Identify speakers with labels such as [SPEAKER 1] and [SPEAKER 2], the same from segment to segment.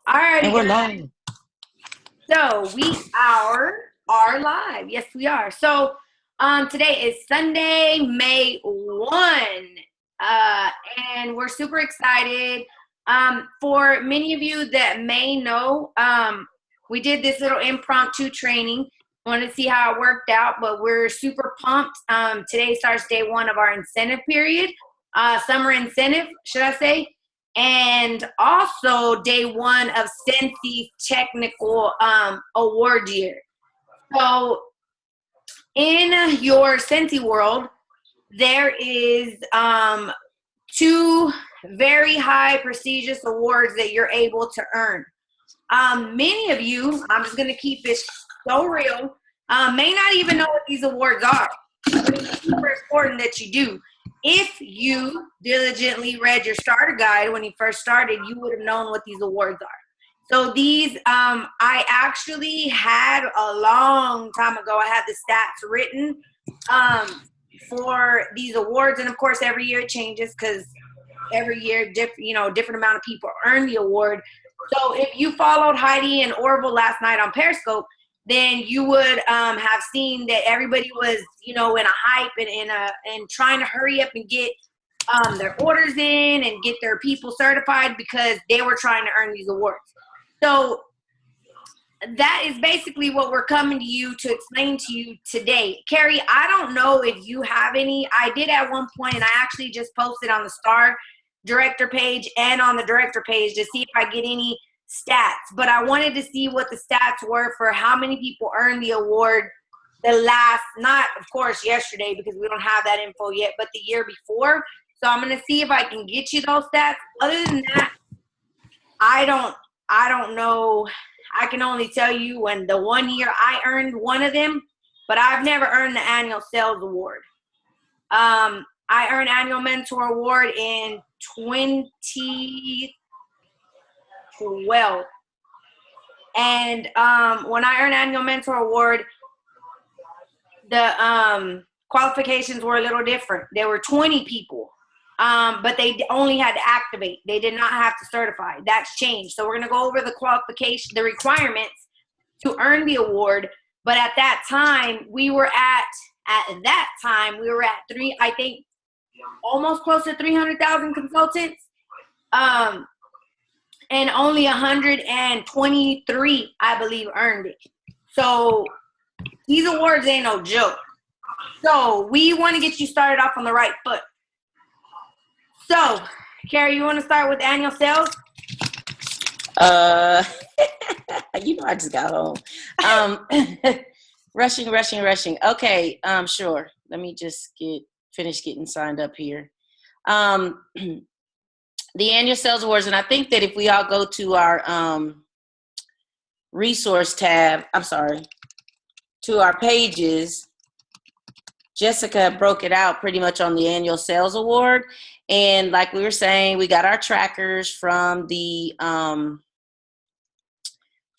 [SPEAKER 1] Alrighty,
[SPEAKER 2] And we're
[SPEAKER 1] guys.
[SPEAKER 2] live.
[SPEAKER 1] So we are live. Yes, we are. So today is Sunday, May 1. And we're super excited. For many of you that may know, we did this little impromptu training. Want to see how it worked out, but we're super pumped. Today starts day 1 of our incentive period, summer incentive, should I say. And also day 1 of Scentsy's technical award year. So in your Scentsy world, there is 2 very high prestigious awards that you're able to earn. Many of you, I'm just going to keep this so real, may not even know what these awards are. But it's super important that you do. If you diligently read your starter guide when you first started, you would have known what these awards are. So these, I actually had a long time ago, I had the stats written for these awards. And of course, every year it changes because every year, different amount of people earn the award. So if you followed Heidi and Orville last night on Periscope, then you would have seen that everybody was, in a hype and trying to hurry up and get their orders in and get their people certified because they were trying to earn these awards. So that is basically what we're coming to you to explain to you today. Carrie, I don't know if you have any. I did at one point, and I actually just posted on the Star Director page and on the Director page to see if I get any stats, but I wanted to see what the stats were for how many people earned the award not of course yesterday because we don't have that info yet, but the year before. So I'm going to see if I can get you those stats. Other than that, I don't know. I can only tell you when the one year I earned one of them, but I've never earned the annual sales award. I earned annual mentor award in 2012. And when I earned annual mentor award, the qualifications were a little different. There were 20 people, but they only had to activate. They did not have to certify. That's changed. So we're going to go over the requirements to earn the award. But at that time, we were at almost close to 300,000 consultants. And only 123, I believe, earned it. So these awards ain't no joke. So we want to get you started off on the right foot. So, Carrie, you want to start with annual sales?
[SPEAKER 2] I just got home. Rushing. Okay, sure. Let me just finish getting signed up here. The annual sales awards, and I think that if we all go to our resource tab, to our pages, Jessica broke it out pretty much on the annual sales award. And like we were saying, we got our trackers from the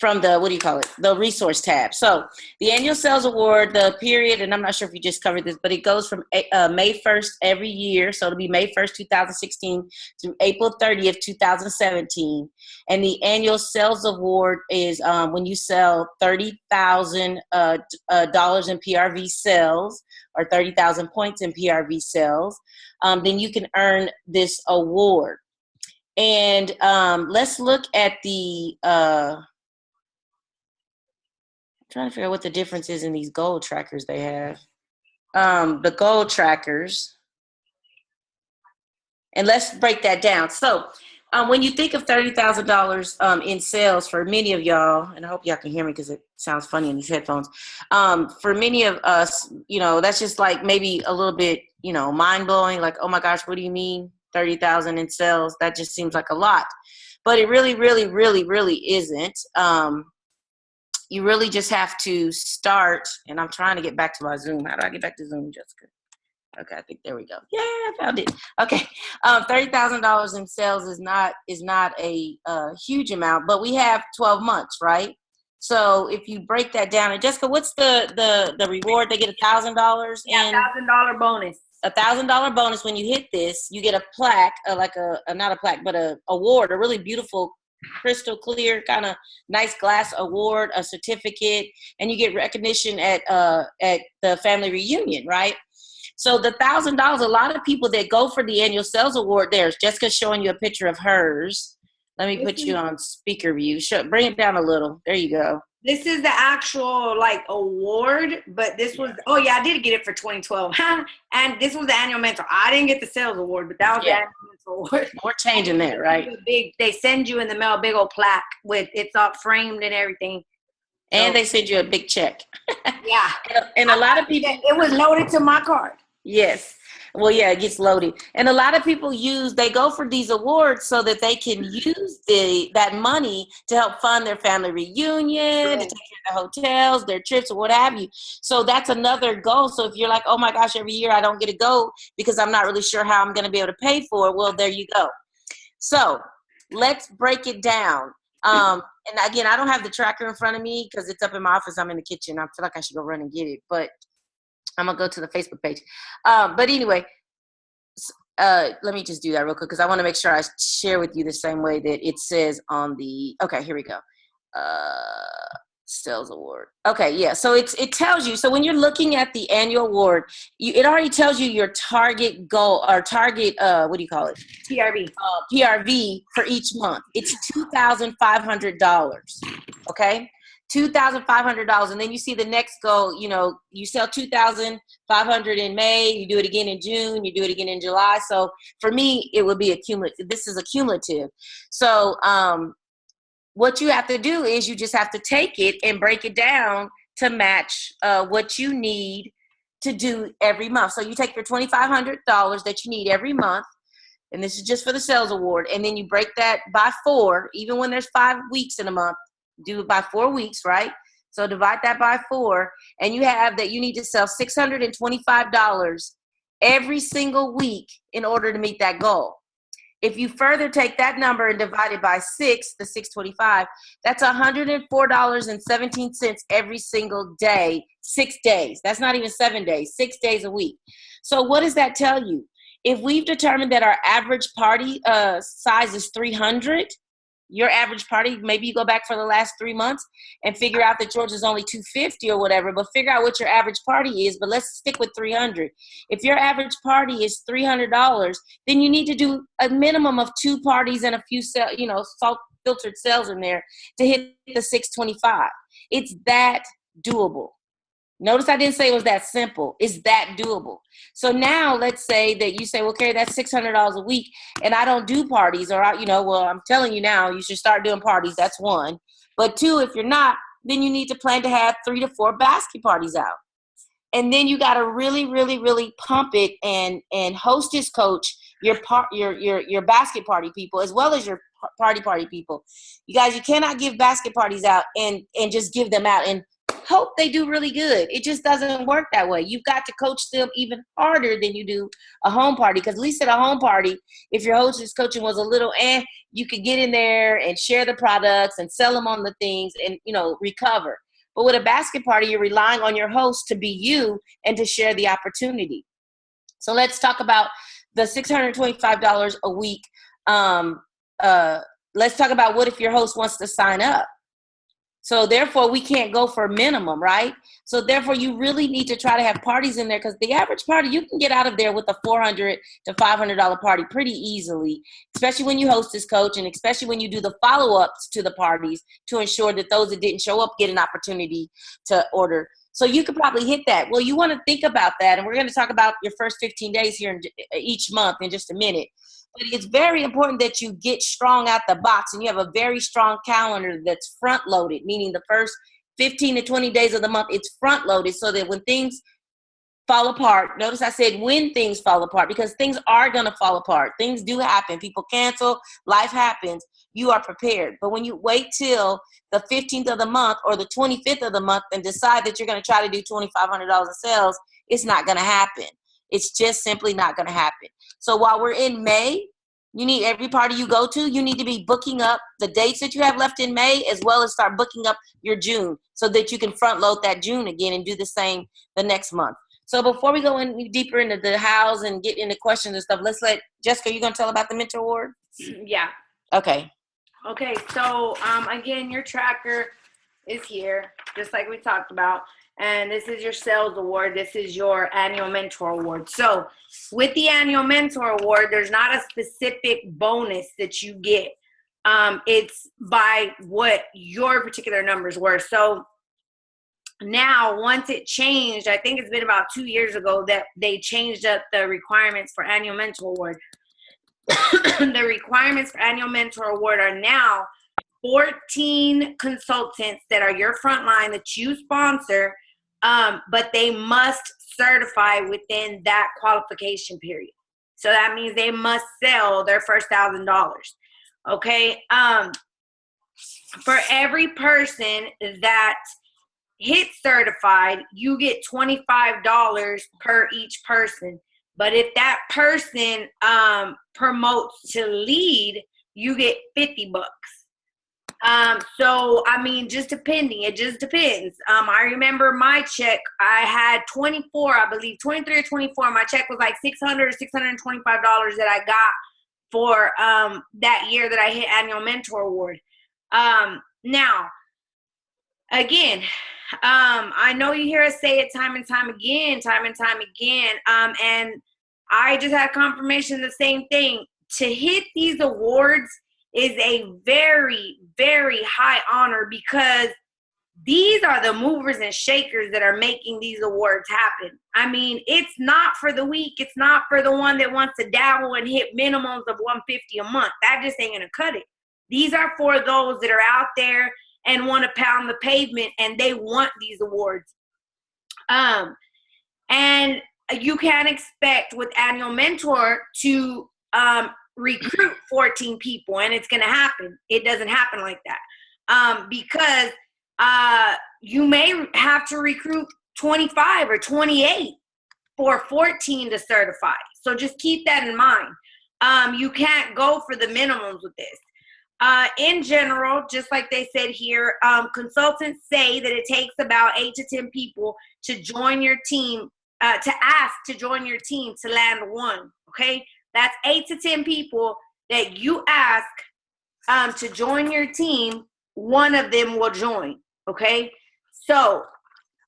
[SPEAKER 2] the resource tab. So the annual sales award, the period, and I'm not sure if you just covered this, but it goes from May 1st every year. So it'll be May 1st, 2016 through April 30th, 2017. And the annual sales award is when you sell $30,000 in PRV sales or 30,000 points in PRV sales, then you can earn this award. And let's look at the trying to figure out what the difference is in these gold trackers they have. The gold trackers. And let's break that down. So when you think of $30,000 in sales for many of y'all, and I hope y'all can hear me because it sounds funny in these headphones. For many of us, that's just like maybe a little bit, mind blowing. Like, oh my gosh, what do you mean 30,000 in sales? That just seems like a lot. But it really, really, really, really isn't. You really just have to start, and I'm trying to get back to my Zoom. How do I get back to Zoom, Jessica? Okay, I think there we go. Yeah, I found it. Okay, $30,000 in sales is not a huge amount, but we have 12 months, right? So if you break that down, and Jessica, what's the reward? They get $1,000.
[SPEAKER 1] Yeah, $1,000 bonus.
[SPEAKER 2] $1,000 bonus when you hit this. You get a plaque, not a plaque, but a award, a really beautiful crystal clear, kind of nice glass award, a certificate, and you get recognition at the family reunion, right? So the $1,000, a lot of people that go for the annual sales award, there's Jessica's showing you a picture of hers. Let me put you on speaker view. Bring it down a little. There you go.
[SPEAKER 1] This is the actual like award, but this was, oh yeah, I did get it for 2012. And this was the annual mentor. I didn't get the sales award, but that was the annual mentor award.
[SPEAKER 2] We're changing that, right?
[SPEAKER 1] They send you in the mail a big old plaque with it's all framed and everything.
[SPEAKER 2] And they send you a big check.
[SPEAKER 1] Yeah.
[SPEAKER 2] And a lot of people.
[SPEAKER 1] It was loaded to my card.
[SPEAKER 2] Yes. Well, yeah, it gets loaded. And a lot of people they go for these awards so that they can use that money to help fund their family reunion, to take care of the hotels, their trips, or what have you. So that's another goal. So if you're like, oh my gosh, every year I don't get to go because I'm not really sure how I'm going to be able to pay for it. Well, there you go. So let's break it down. And again, I don't have the tracker in front of me because it's up in my office. I'm in the kitchen. I feel like I should go run and get it, but I'm going to go to the Facebook page. But anyway, let me just do that real quick because I want to make sure I share with you the same way that it says on the, okay, here we go. Sales award. Okay, yeah. So it tells you, so when you're looking at the annual award, it already tells you your target goal or target, what do you call it?
[SPEAKER 1] PRV.
[SPEAKER 2] PRV for each month. It's $2,500. Okay? $2,500, and then you see the next goal. You sell $2,500 in May, you do it again in June, you do it again in July. So for me, it would be this is a cumulative. So what you have to do is you just have to take it and break it down to match what you need to do every month. So you take your $2,500 that you need every month, and this is just for the sales award, and then you break that by 4, even when there's 5 weeks in a month. Do it by 4 weeks, right? So divide that by 4, and you have that you need to sell $625 every single week in order to meet that goal. If you further take that number and divide it by 6, the 625, that's $104.17 every single day, 6 days. That's not even 7 days, 6 days a week. So what does that tell you? If we've determined that our average party size is 300, your average party, maybe you go back for the last 3 months and figure out that yours is only 250 or whatever, but figure out what your average party is, but let's stick with 300. If your average party is $300, then you need to do a minimum of 2 parties and a few, salt filtered sales in there to hit the 625. It's that doable. Notice I didn't say it was that simple. It's that doable. So now let's say that you say, well, Carrie, that's $600 a week and I don't do parties, or, well, I'm telling you now, you should start doing parties. That's 1. But 2, if you're not, then you need to plan to have 3 to 4 basket parties out. And then you got to really, really, really pump it and hostess coach your basket party people as well as your party people. You guys, you cannot give basket parties out and just give them out and hope they do really good. It just doesn't work that way. You've got to coach them even harder than you do a home party, because at least at a home party, if your hostess coaching was a little you could get in there and share the products and sell them on the things and recover. But with a basket party, you're relying on your host to be you and to share the opportunity. So let's talk about the $625 a week. Let's talk about what if your host wants to sign up. So therefore, we can't go for minimum, right? So therefore, you really need to try to have parties in there, because the average party, you can get out of there with a $400 to $500 party pretty easily, especially when you host this coach and especially when you do the follow-ups to the parties to ensure that those that didn't show up get an opportunity to order. So you could probably hit that. Well, you want to think about that, and we're going to talk about your first 15 days here in each month in just a minute. But it's very important that you get strong out the box and you have a very strong calendar that's front loaded, meaning the first 15 to 20 days of the month, it's front loaded so that when things fall apart, notice I said when things fall apart, because things are going to fall apart. Things do happen. People cancel. Life happens. You are prepared. But when you wait till the 15th of the month or the 25th of the month and decide that you're going to try to do $2,500 in sales, it's not going to happen. It's just simply not going to happen. So while we're in May, you need every party you go to, you need to be booking up the dates that you have left in May, as well as start booking up your June so that you can front load that June again and do the same the next month. So before we go in deeper into the hows and get into questions and stuff, let's let Jessica, you going to tell about the mentor award?
[SPEAKER 1] Yeah.
[SPEAKER 2] Okay.
[SPEAKER 1] Okay, so again, your tracker is here, just like we talked about. And this is your sales award. This is your annual mentor award. So with the annual mentor award, there's not a specific bonus that you get. It's by what your particular numbers were. So now, once it changed, I think it's been about 2 years ago that they changed up the requirements for annual mentor award. The requirements for annual mentor award are now 14 consultants that are your frontline that you sponsor, but they must certify within that qualification period. So that means they must sell their first $1,000. Okay. For every person that hits certified, you get $25 per each person. But if that person promotes to lead, you get $50. So I mean, just depending. It just depends. I remember my check. I had 24, I believe, 23 or 24. My check was like $600 or $625 that I got for that year that I hit annual mentor award. Now, again, I know you hear us say it time and time again, and I just had confirmation the same thing. To hit these awards is a very, very high honor because these are the movers and shakers that are making these awards happen. I mean, it's not for the weak. It's not for the one that wants to dabble and hit minimums of $150 a month. That just ain't gonna cut it. These are for those that are out there and want to pound the pavement and they want these awards. And you can't expect with annual mentor to recruit 14 people and it's going to happen. It doesn't happen like that. Because you may have to recruit 25 or 28 for 14 to certify. So just keep that in mind. You can't go for the minimums with this. In general, just like they said here, consultants say that it takes about 8 to 10 people to join your team, to ask to join your team to land one, okay? That's 8 to 10 people that you ask to join your team, one of them will join, okay? So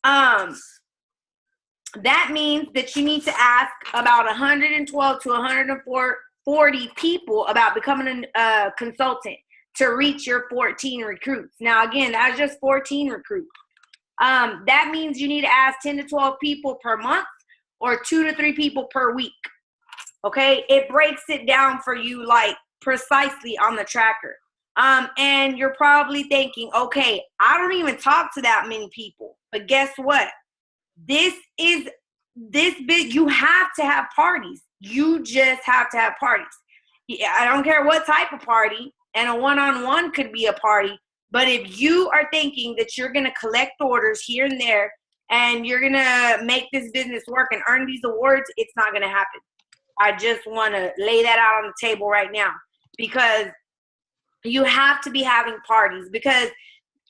[SPEAKER 1] that means that you need to ask about 112 to 140 people about becoming a consultant to reach your 14 recruits. Now, again, that's just 14 recruits. That means you need to ask 10 to 12 people per month or 2 to 3 people per week. Okay? It breaks it down for you like precisely on the tracker. And you're probably thinking, okay, I don't even talk to that many people. But guess what? This big, you have to have parties. You just have to have parties. Yeah, I don't care what type of party, and a one-on-one could be a party. But if you are thinking that you're going to collect orders here and there and you're going to make this business work and earn these awards, it's not going to happen. I just want to lay that out on the table right now because you have to be having parties, because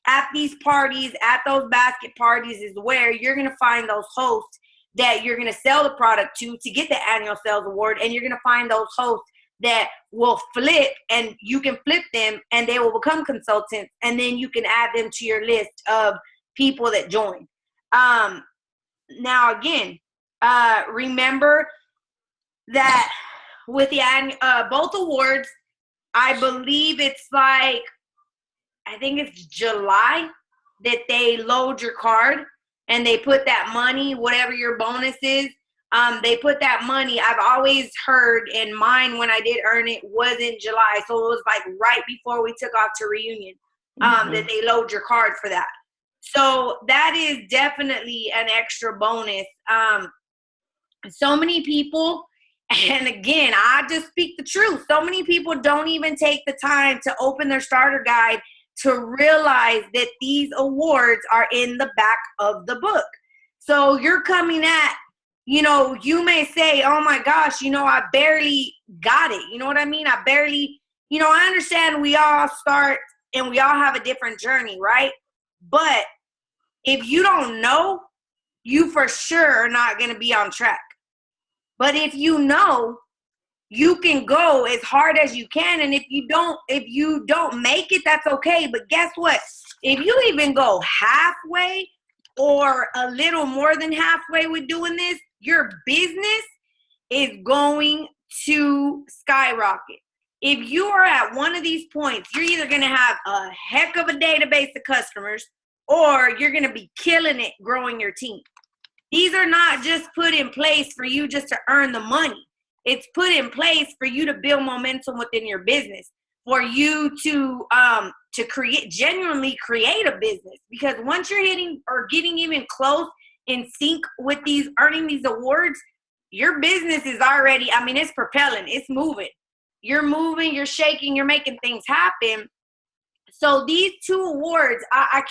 [SPEAKER 1] at these parties, at those basket parties is where you're going to find those hosts that you're going to sell the product to get the annual sales award, and you're going to find those hosts that will flip, and you can flip them and they will become consultants, and then you can add them to your list of people that join. Now again, remember that with the both awards, I believe it's like, I think it's July that they load your card and they put that money, whatever your bonus is, they put that money. I've always heard, and mine when I did earn it was in July. So it was like right before we took off to reunion that they load your card for that. So that is definitely an extra bonus. So many people, and again, I just speak the truth. So many people don't even take the time to open their starter guide to realize that these awards are in the back of the book. So you're coming at, you may say, oh my gosh, I barely got it. You know what I mean? I barely, I understand we all start and we all have a different journey, right? But if you don't know, you for sure are not going to be on track. But if you know, you can go as hard as you can. And if you don't make it, that's okay. But guess what? If you even go halfway or a little more than halfway with doing this, your business is going to skyrocket. If you are at one of these points, you're either going to have a heck of a database of customers, or you're going to be killing it growing your team. These are not just put in place for you just to earn the money. It's put in place for you to build momentum within your business, for you to genuinely create a business. Because once you're hitting or getting even close in sync with earning these awards, your business is already, it's propelling, it's moving. You're moving, you're shaking, you're making things happen. So these 2 awards, I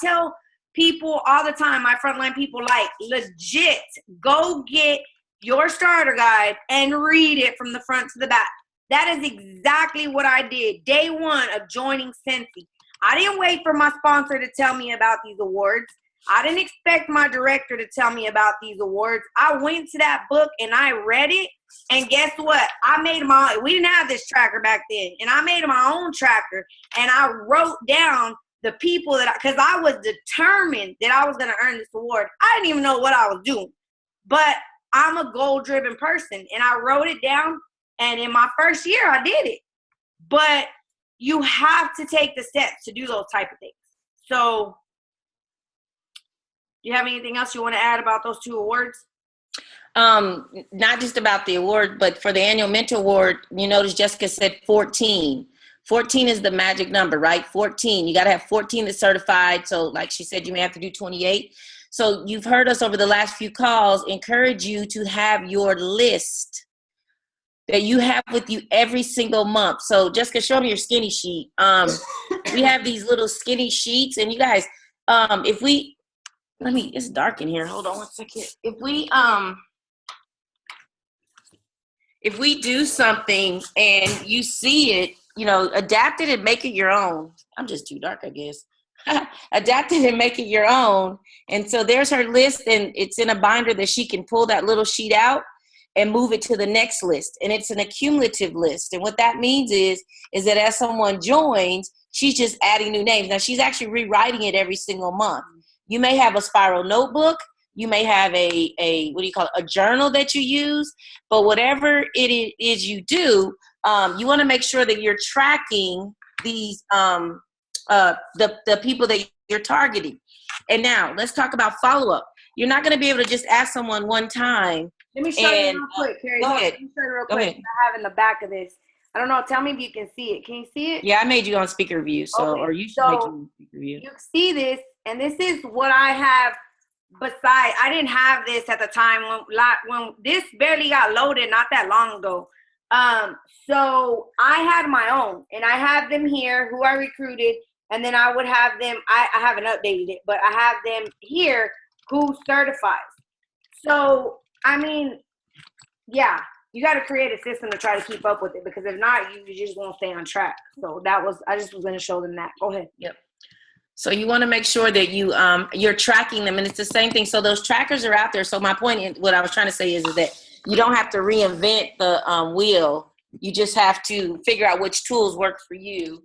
[SPEAKER 1] tell people all the time, my frontline people, like, legit, go get your starter guide and read it from the front to the back. That is exactly what I did day 1 of joining Scentsy. I didn't wait for my sponsor to tell me about these awards. I didn't expect my director to tell me about these awards. I went to that book and I read it. And guess what? We didn't have this tracker back then. And I made my own tracker. And I wrote down the people because I was determined that I was going to earn this award. I didn't even know what I was doing. But I'm a goal-driven person. And I wrote it down. And in my first year, I did it. But you have to take the steps to do those type of things. So, do you have anything else you want to add about those 2 awards?
[SPEAKER 2] Not just about the award, but for the annual mentor award, you notice Jessica said 14. 14 is the magic number, right? 14. You got to have 14 that's certified. So like she said, you may have to do 28. So you've heard us over the last few calls encourage you to have your list that you have with you every single month. So Jessica, show me your skinny sheet. We have these little skinny sheets, and you guys, it's dark in here. Hold on 1 second. If we do something and you see it, adapt it and make it your own. I'm just too dark, I guess. Adapt it and make it your own. And so there's her list, and it's in a binder that she can pull that little sheet out and move it to the next list. And it's an accumulative list. And what that means is that as someone joins, she's just adding new names. Now, she's actually rewriting it every single month. You may have a spiral notebook. You may have a journal that you use. But whatever it is you do, you want to make sure that you're tracking these the people that you're targeting. And now let's talk about follow-up. You're not going to be able to just ask someone one time.
[SPEAKER 1] Let me show you real quick, Carrie.
[SPEAKER 2] Go ahead.
[SPEAKER 1] Let me show you real quick. I have in the back of this. I don't know. Tell me if you can see it. Can you see it?
[SPEAKER 2] Yeah, I made you on speaker view. Or you should make you on speaker view.
[SPEAKER 1] You see this, and this is what I have. Besides, I didn't have this at the time when this barely got loaded not that long ago. So I had my own, and I have them here who I recruited, and then I would have them. I haven't updated it, but I have them here who certifies. So yeah, you got to create a system to try to keep up with it, because if not, you just won't stay on track. So I just was going to show them that. Go ahead.
[SPEAKER 2] Yep. So you want to make sure that you're tracking them, and it's the same thing. So those trackers are out there. So my point, what I was trying to say is that you don't have to reinvent the wheel. You just have to figure out which tools work for you.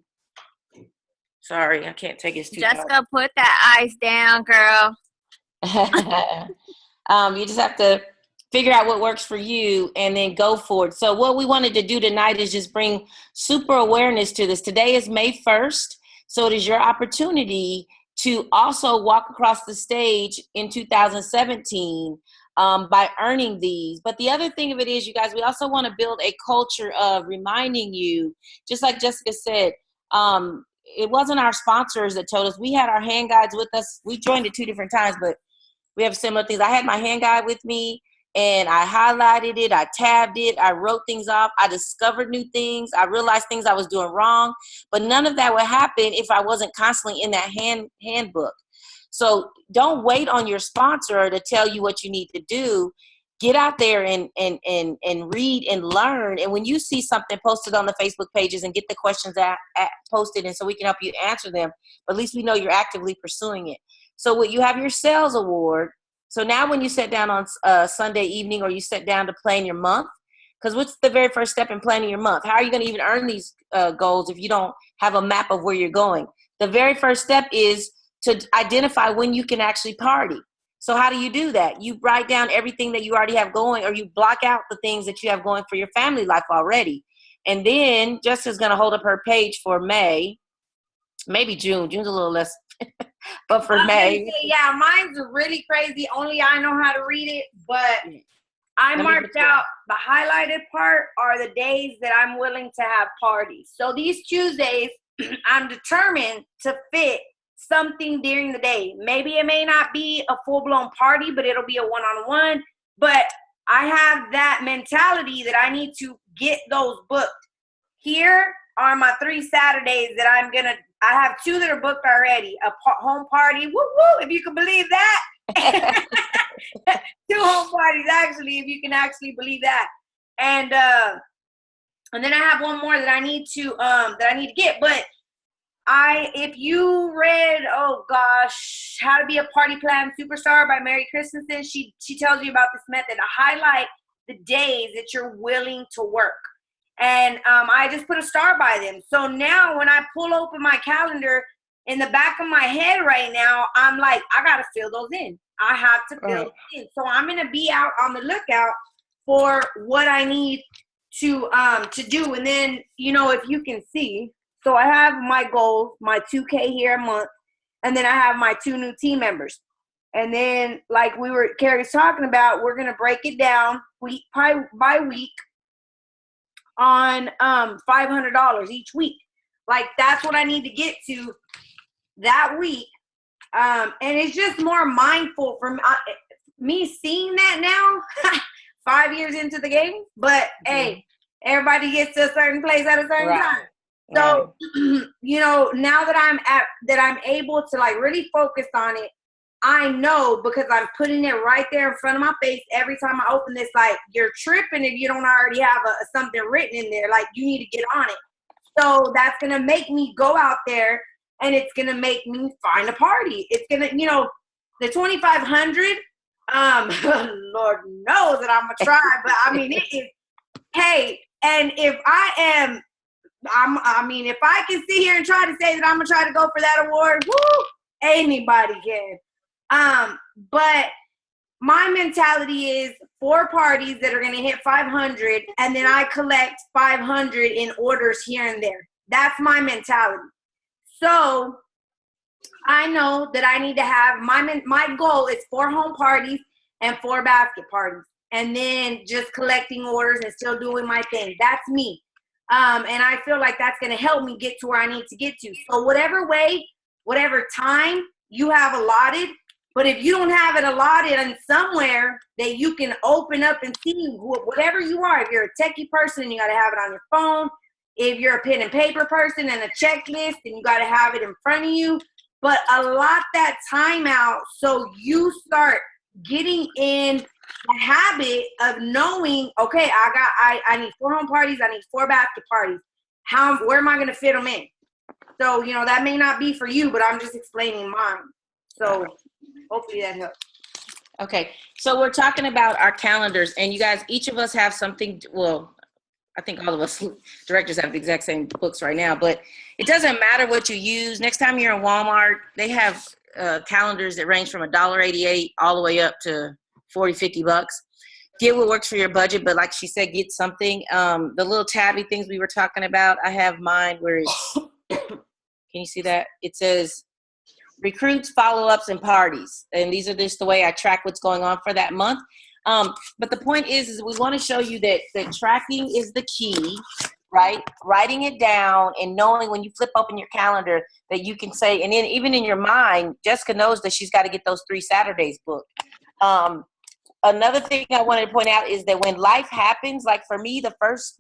[SPEAKER 2] Sorry, I can't take it too
[SPEAKER 3] Jessica, put that ice down, girl.
[SPEAKER 2] You just have to figure out what works for you and then go for it. So what we wanted to do tonight is just bring super awareness to this. Today is May 1st. So it is your opportunity to also walk across the stage in 2017 by earning these. But the other thing of it is, you guys, we also want to build a culture of reminding you, just like Jessica said, it wasn't our sponsors that told us. We had our hand guides with us. We joined it 2 different times, but we have similar things. I had my hand guide with me, and I highlighted it. I tabbed it. I wrote things off. I discovered new things. I realized things I was doing wrong. But none of that would happen if I wasn't constantly in that handbook. So don't wait on your sponsor to tell you what you need to do. Get out there and read and learn. And when you see something posted on the Facebook pages, and get the questions posted, and so we can help you answer them, but at least we know you're actively pursuing it. So what you have your sales award. So now when you sit down on Sunday evening, or you sit down to plan your month, Because what's the very first step in planning your month? How are you going to even earn these goals if you don't have a map of where you're going? The very first step is to identify when you can actually party. So how do you do that? You write down everything that you already have going, or you block out the things that you have going for your family life already. And then Jessica's going to hold up her page for May, maybe June. June's a little less, but for May.
[SPEAKER 1] Yeah, mine's really crazy. Only I know how to read it, but I marked out the highlighted part are the days that I'm willing to have parties. So these Tuesdays, I'm determined to fit something during the day. Maybe it may not be a full-blown party, but it'll be a one-on-one. But I have that mentality that I need to get those booked. Here are my 3 Saturdays that I have 2 that are booked already. A home party, woo, if you can believe that. 2 home parties, actually, if you can actually believe that. And then I have one more that I need to get. But if you read, oh gosh, How to Be a Party Plan Superstar by Mary Christensen, she tells you about this method to highlight the days that you're willing to work. And I just put a star by them. So now when I pull open my calendar, in the back of my head right now, I'm like, I got to fill those in. I have to fill those in. So I'm going to be out on the lookout for what I need to do. And then, if you can see, so I have my goals, my 2K here a month, and then I have my 2 new team members. And then, like Carrie's talking about, we're going to break it down week by week on $500 each week. Like, that's what I need to get to that week. And it's just more mindful for me seeing that now, 5 years into the game. But, hey, everybody gets to a certain place at a certain time. So, now that I'm able to like really focus on it, I know because I'm putting it right there in front of my face every time I open this, like, you're tripping if you don't already have something written in there. Like, you need to get on it. So that's going to make me go out there, and it's going to make me find a party. It's going to, the 2,500, Lord knows that I'm going to try, but I mean, it is, hey, and if if I can sit here and try to say that I'm going to try to go for that award, woo, anybody can. But my mentality is 4 parties that are going to hit 500, and then I collect 500 in orders here and there. That's my mentality. So I know that I need to have my goal is 4 home parties and 4 basket parties, and then just collecting orders and still doing my thing. That's me. And I feel like that's going to help me get to where I need to get to. So whatever way, whatever time you have allotted, but if you don't have it allotted in somewhere that you can open up and see whatever you are, if you're a techie person, you got to have it on your phone. If you're a pen and paper person and a checklist, then you got to have it in front of you. But allot that time out so you start getting in the habit of knowing, okay, I need 4 home parties, I need 4 basket parties. Where am I going to fit them in? So, that may not be for you, but I'm just explaining mine. So hopefully that helps.
[SPEAKER 2] Okay, so we're talking about our calendars, and you guys, each of us have something. Well, I think all of us directors have the exact same books right now, but it doesn't matter what you use. Next time you're in Walmart, they have calendars that range from $1.88 all the way up to $40, $50. Get what works for your budget, but like she said, get something. The little tabby things we were talking about, I have mine where it's, can you see that? It says recruits, follow-ups, and parties. And these are just the way I track what's going on for that month. But the point is we want to show you that tracking is the key, right? Writing it down and knowing when you flip open your calendar that you can say, and then even in your mind, Jessica knows that she's got to get those 3 Saturdays booked. Another thing I wanted to point out is that when life happens, like for me, the first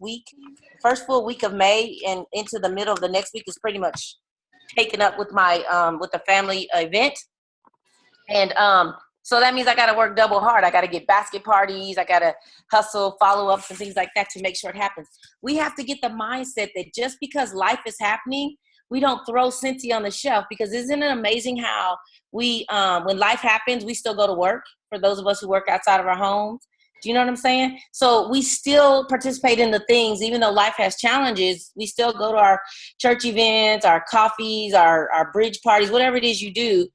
[SPEAKER 2] full week of May and into the middle of the next week is pretty much taken up with my with the family event. And so that means I got to work double hard. I got to get basket parties. I got to hustle follow-ups and things like that to make sure it happens. We have to get the mindset that just because life is happening, we don't throw Scentsy on the shelf, because isn't it amazing how we, when life happens, we still go to work, for those of us who work outside of our homes, Do you know what I'm saying? So we still participate in the things, even though life has challenges. We still go to our church events, our coffees, our bridge parties, whatever it is you do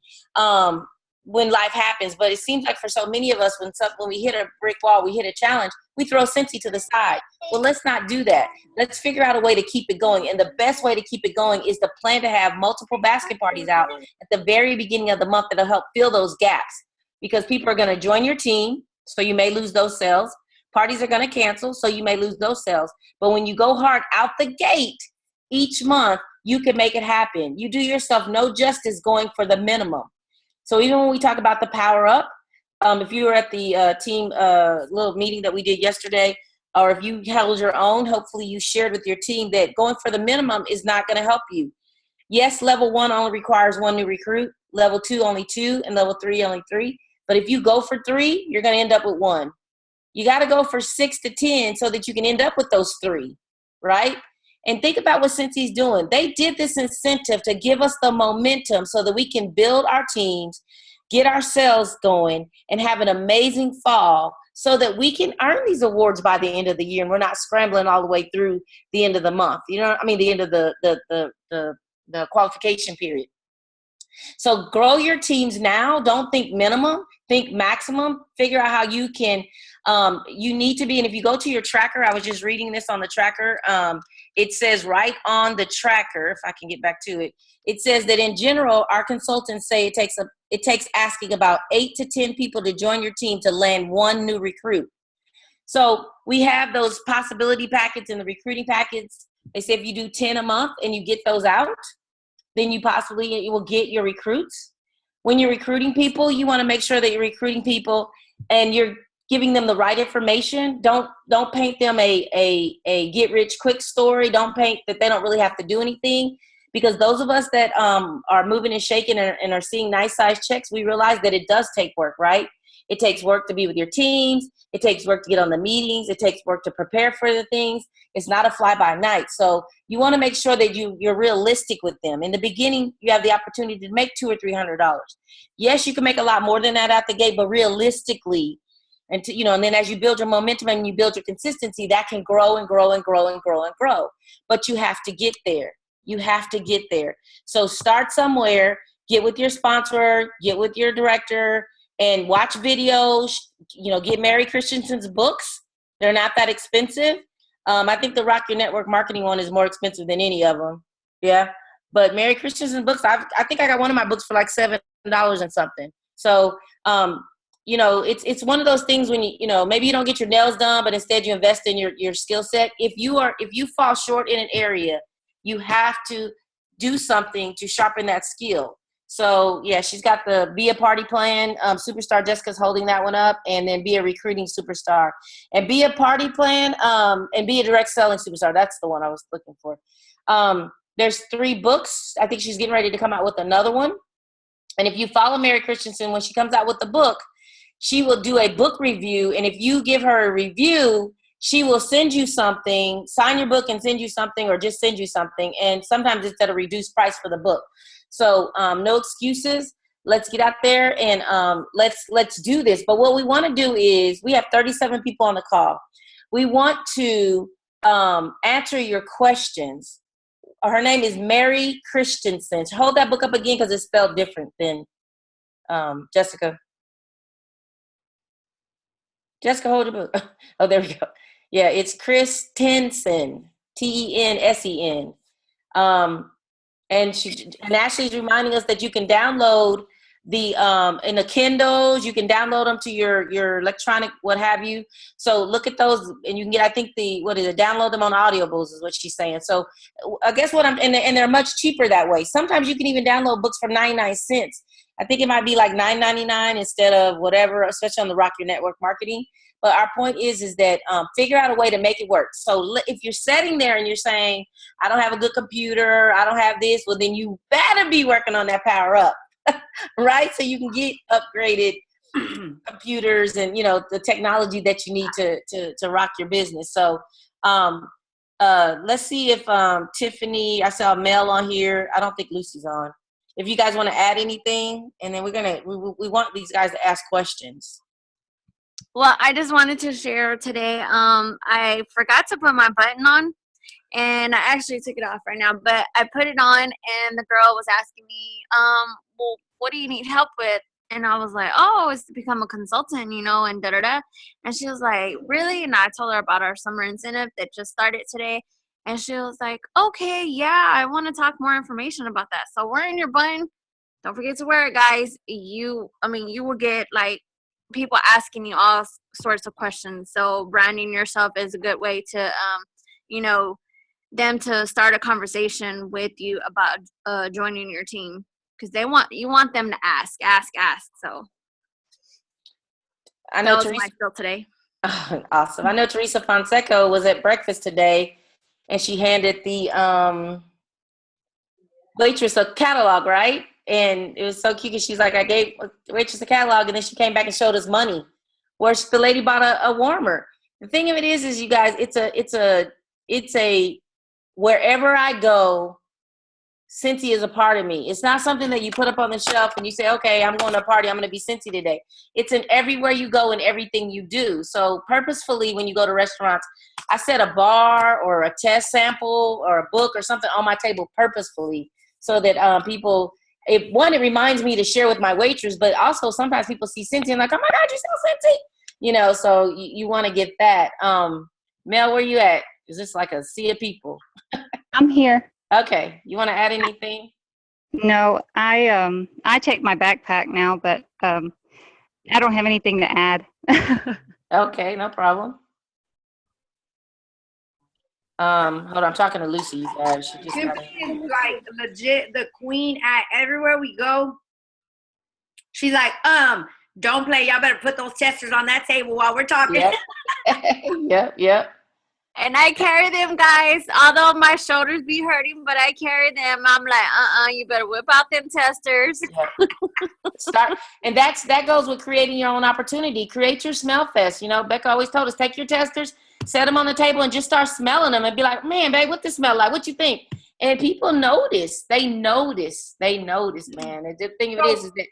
[SPEAKER 2] when life happens. But it seems like for so many of us, when we hit a brick wall, we hit a challenge, we throw Scentsy to the side. Well, let's not do that. Let's figure out a way to keep it going. And the best way to keep it going is to plan to have multiple basket parties out at the very beginning of the month that'll help fill those gaps, because people are going to join your team, so you may lose those sales. Parties are going to cancel, so you may lose those sales. But when you go hard out the gate each month, you can make it happen. You do yourself no justice going for the minimum. So even when we talk about the power up, if you were at the team little meeting that we did yesterday, or if you held your own, hopefully you shared with your team that going for the minimum is not going to help you. Yes, level 1 only requires 1 new recruit, level 2 only 2, and level 3 only 3. But if you go for 3, you're going to end up with 1. You got to go for 6 to 10 so that you can end up with those 3, right? And think about what Scentsy's doing. They did this incentive to give us the momentum so that we can build our teams, get our sales going, and have an amazing fall so that we can earn these awards by the end of the year, and we're not scrambling all the way through the end of the month. You know, the end of the qualification period. So grow your teams now. Don't think minimum, think maximum. Figure out how you can, you need to be, and if you go to your tracker, I was just reading this on the tracker. It says right on the tracker, if I can get back to it, it says that in general, our consultants say it takes asking about 8 to 10 people to join your team to land 1 new recruit. So we have those possibility packets and the recruiting packets. They say if you do 10 a month and you get those out, then you will get your recruits. When you're recruiting people, you want to make sure that you're recruiting people and you're giving them the right information. Don't paint them a get rich quick story. Don't paint that they don't really have to do anything, because those of us that are moving and shaking and are seeing nice size checks, we realize that it does take work, right? It takes work to be with your teams. It takes work to get on the meetings. It takes work to prepare for the things. It's not a fly by night. So you want to make sure that you're realistic with them. In the beginning, you have the opportunity to make $200 or $300. Yes, you can make a lot more than that out the gate, but realistically, and then as you build your momentum and you build your consistency, that can grow and grow and grow and grow and grow. But you have to get there. You have to get there. So start somewhere, get with your sponsor, get with your director, and watch videos. Get Mary Christensen's books. They're not that expensive. I think the Rock Your Network Marketing one is more expensive than any of them. Yeah. But Mary Christensen's books, I think I got one of my books for like $7 and something. So, it's one of those things when maybe you don't get your nails done, but instead you invest in your skill set. If you fall short in an area, you have to do something to sharpen that skill. So yeah, she's got the Be a Party Plan. Superstar Jessica's holding that one up, and then Be a Recruiting Superstar, and Be a Party Plan, and Be a Direct Selling Superstar. That's the one I was looking for. There's 3 books. I think she's getting ready to come out with another one. And if you follow Mary Christensen, when she comes out with the book, she will do a book review. And if you give her a review, she will send you something, sign your book and send you something, or just send you something. And sometimes it's at a reduced price for the book. So no excuses. Let's get out there and let's do this. But what we want to do is, we have 37 people on the call. We want to answer your questions. Her name is Mary Christensen. Hold that book up again because it's spelled different than Jessica. Jessica, hold your book. Oh, there we go. Yeah, it's Christensen, Tensen. And Ashley's reminding us that you can download the in the Kindles, you can download them to your electronic, what have you. So look at those, and you can get, I think download them on Audibles is what she's saying. So I guess and they're much cheaper that way. Sometimes you can even download books for 99 cents. I think it might be like $9.99 instead of whatever, especially on the Rock Your Network Marketing. But our point is that figure out a way to make it work. So if you're sitting there and you're saying, I don't have a good computer, I don't have this, well, then you better be working on that power up, right? So you can get upgraded computers and, the technology that you need to rock your business. So let's see if Tiffany, I saw Mel on here. I don't think Lucy's on. If you guys want to add anything, and then we want these guys to ask questions.
[SPEAKER 3] Well, I just wanted to share today. I forgot to put my button on, and I actually took it off right now. But I put it on, and the girl was asking me, well, what do you need help with? And I was like, oh, it's to become a consultant, and da da da. And she was like, really? And I told her about our summer incentive that just started today. And she was like, okay, yeah, I want to talk more information about that. So wearing your button, don't forget to wear it, guys. You will get like people asking you all sorts of questions. So branding yourself is a good way to, them to start a conversation with you about joining your team, because you want them to ask. So
[SPEAKER 2] I know
[SPEAKER 3] that was
[SPEAKER 2] Teresa.
[SPEAKER 3] my spiel today.
[SPEAKER 2] Awesome. I know Teresa Fonseca was at breakfast today, and she handed the waitress a catalog, right? And it was so cute because she's like, I gave the waitress a catalog, and then she came back and showed us money, where the lady bought a warmer. The thing of it is you guys, it's a wherever I go, Scentsy is a part of me. It's not something that you put up on the shelf and you say, okay, I'm going to a party, I'm going to be Scentsy today. It's in everywhere you go and everything you do. So purposefully, when you go to restaurants, I set a bar or a test sample or a book or something on my table purposefully, so that people, it reminds me to share with my waitress, but also sometimes people see Scentsy and like, oh my God, you sell Scentsy? So you want to get that. Mel, where you at? Is this like a sea of people?
[SPEAKER 4] I'm here.
[SPEAKER 2] Okay. You want to add anything?
[SPEAKER 4] No, I take my backpack now, but I don't have anything to add.
[SPEAKER 2] Okay, no problem. Hold on, I'm talking to Lucy, you guys. She just got
[SPEAKER 1] Lucy is like legit the queen at everywhere we go. She's like, don't play. Y'all better put those testers on that table while we're talking.
[SPEAKER 2] Yep.
[SPEAKER 3] And I carry them, guys. Although my shoulders be hurting, but I carry them. I'm like, you better whip out them testers.
[SPEAKER 2] And that goes with creating your own opportunity. Create your smell fest. Becca always told us, take your testers, set them on the table, and just start smelling them and be like, man, babe, what this smell like? What you think? And people notice. They notice, man. And the thing of it is that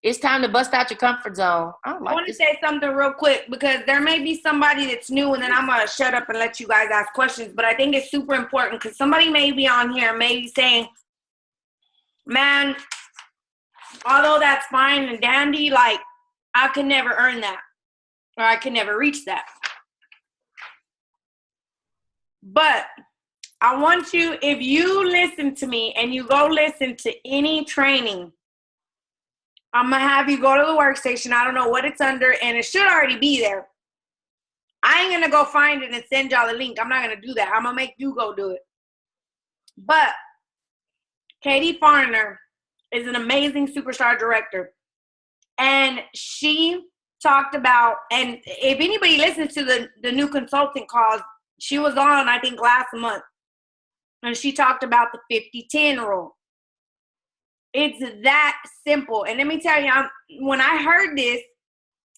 [SPEAKER 2] it's time to bust out your comfort zone. I
[SPEAKER 1] want to say something real quick, because there may be somebody that's new, and then I'm going to shut up and let you guys ask questions. But I think it's super important, because somebody may be on here, maybe saying, man, although that's fine and dandy, like, I could never earn that, or I could never reach that. But I want you, if you listen to me and you go listen to any training, I'm going to have you go to the workstation. I don't know what it's under, and it should already be there. I ain't going to go find it and send y'all the link. I'm not going to do that. I'm going to make you go do it. But Katie Farner is an amazing superstar director. And she talked about, and if anybody listens to the new consultant calls, she was on, I think, last month. And she talked about the 50-10 rule. It's that simple. And let me tell you, when I heard this,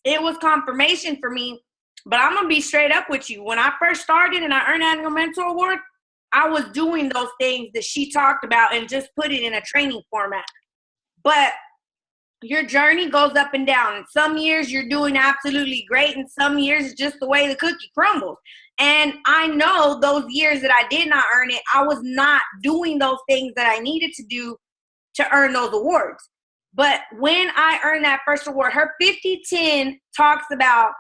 [SPEAKER 1] it was confirmation for me. But I'm going to be straight up with you. When I first started and I earned Annual Mentor Award, I was doing those things that she talked about and just put it in a training format. But your journey goes up and down. And some years you're doing absolutely great, and some years it's just the way the cookie crumbles. And I know those years that I did not earn it, I was not doing those things that I needed to do to earn those awards. But when I earned that first award, her 50-10 talks about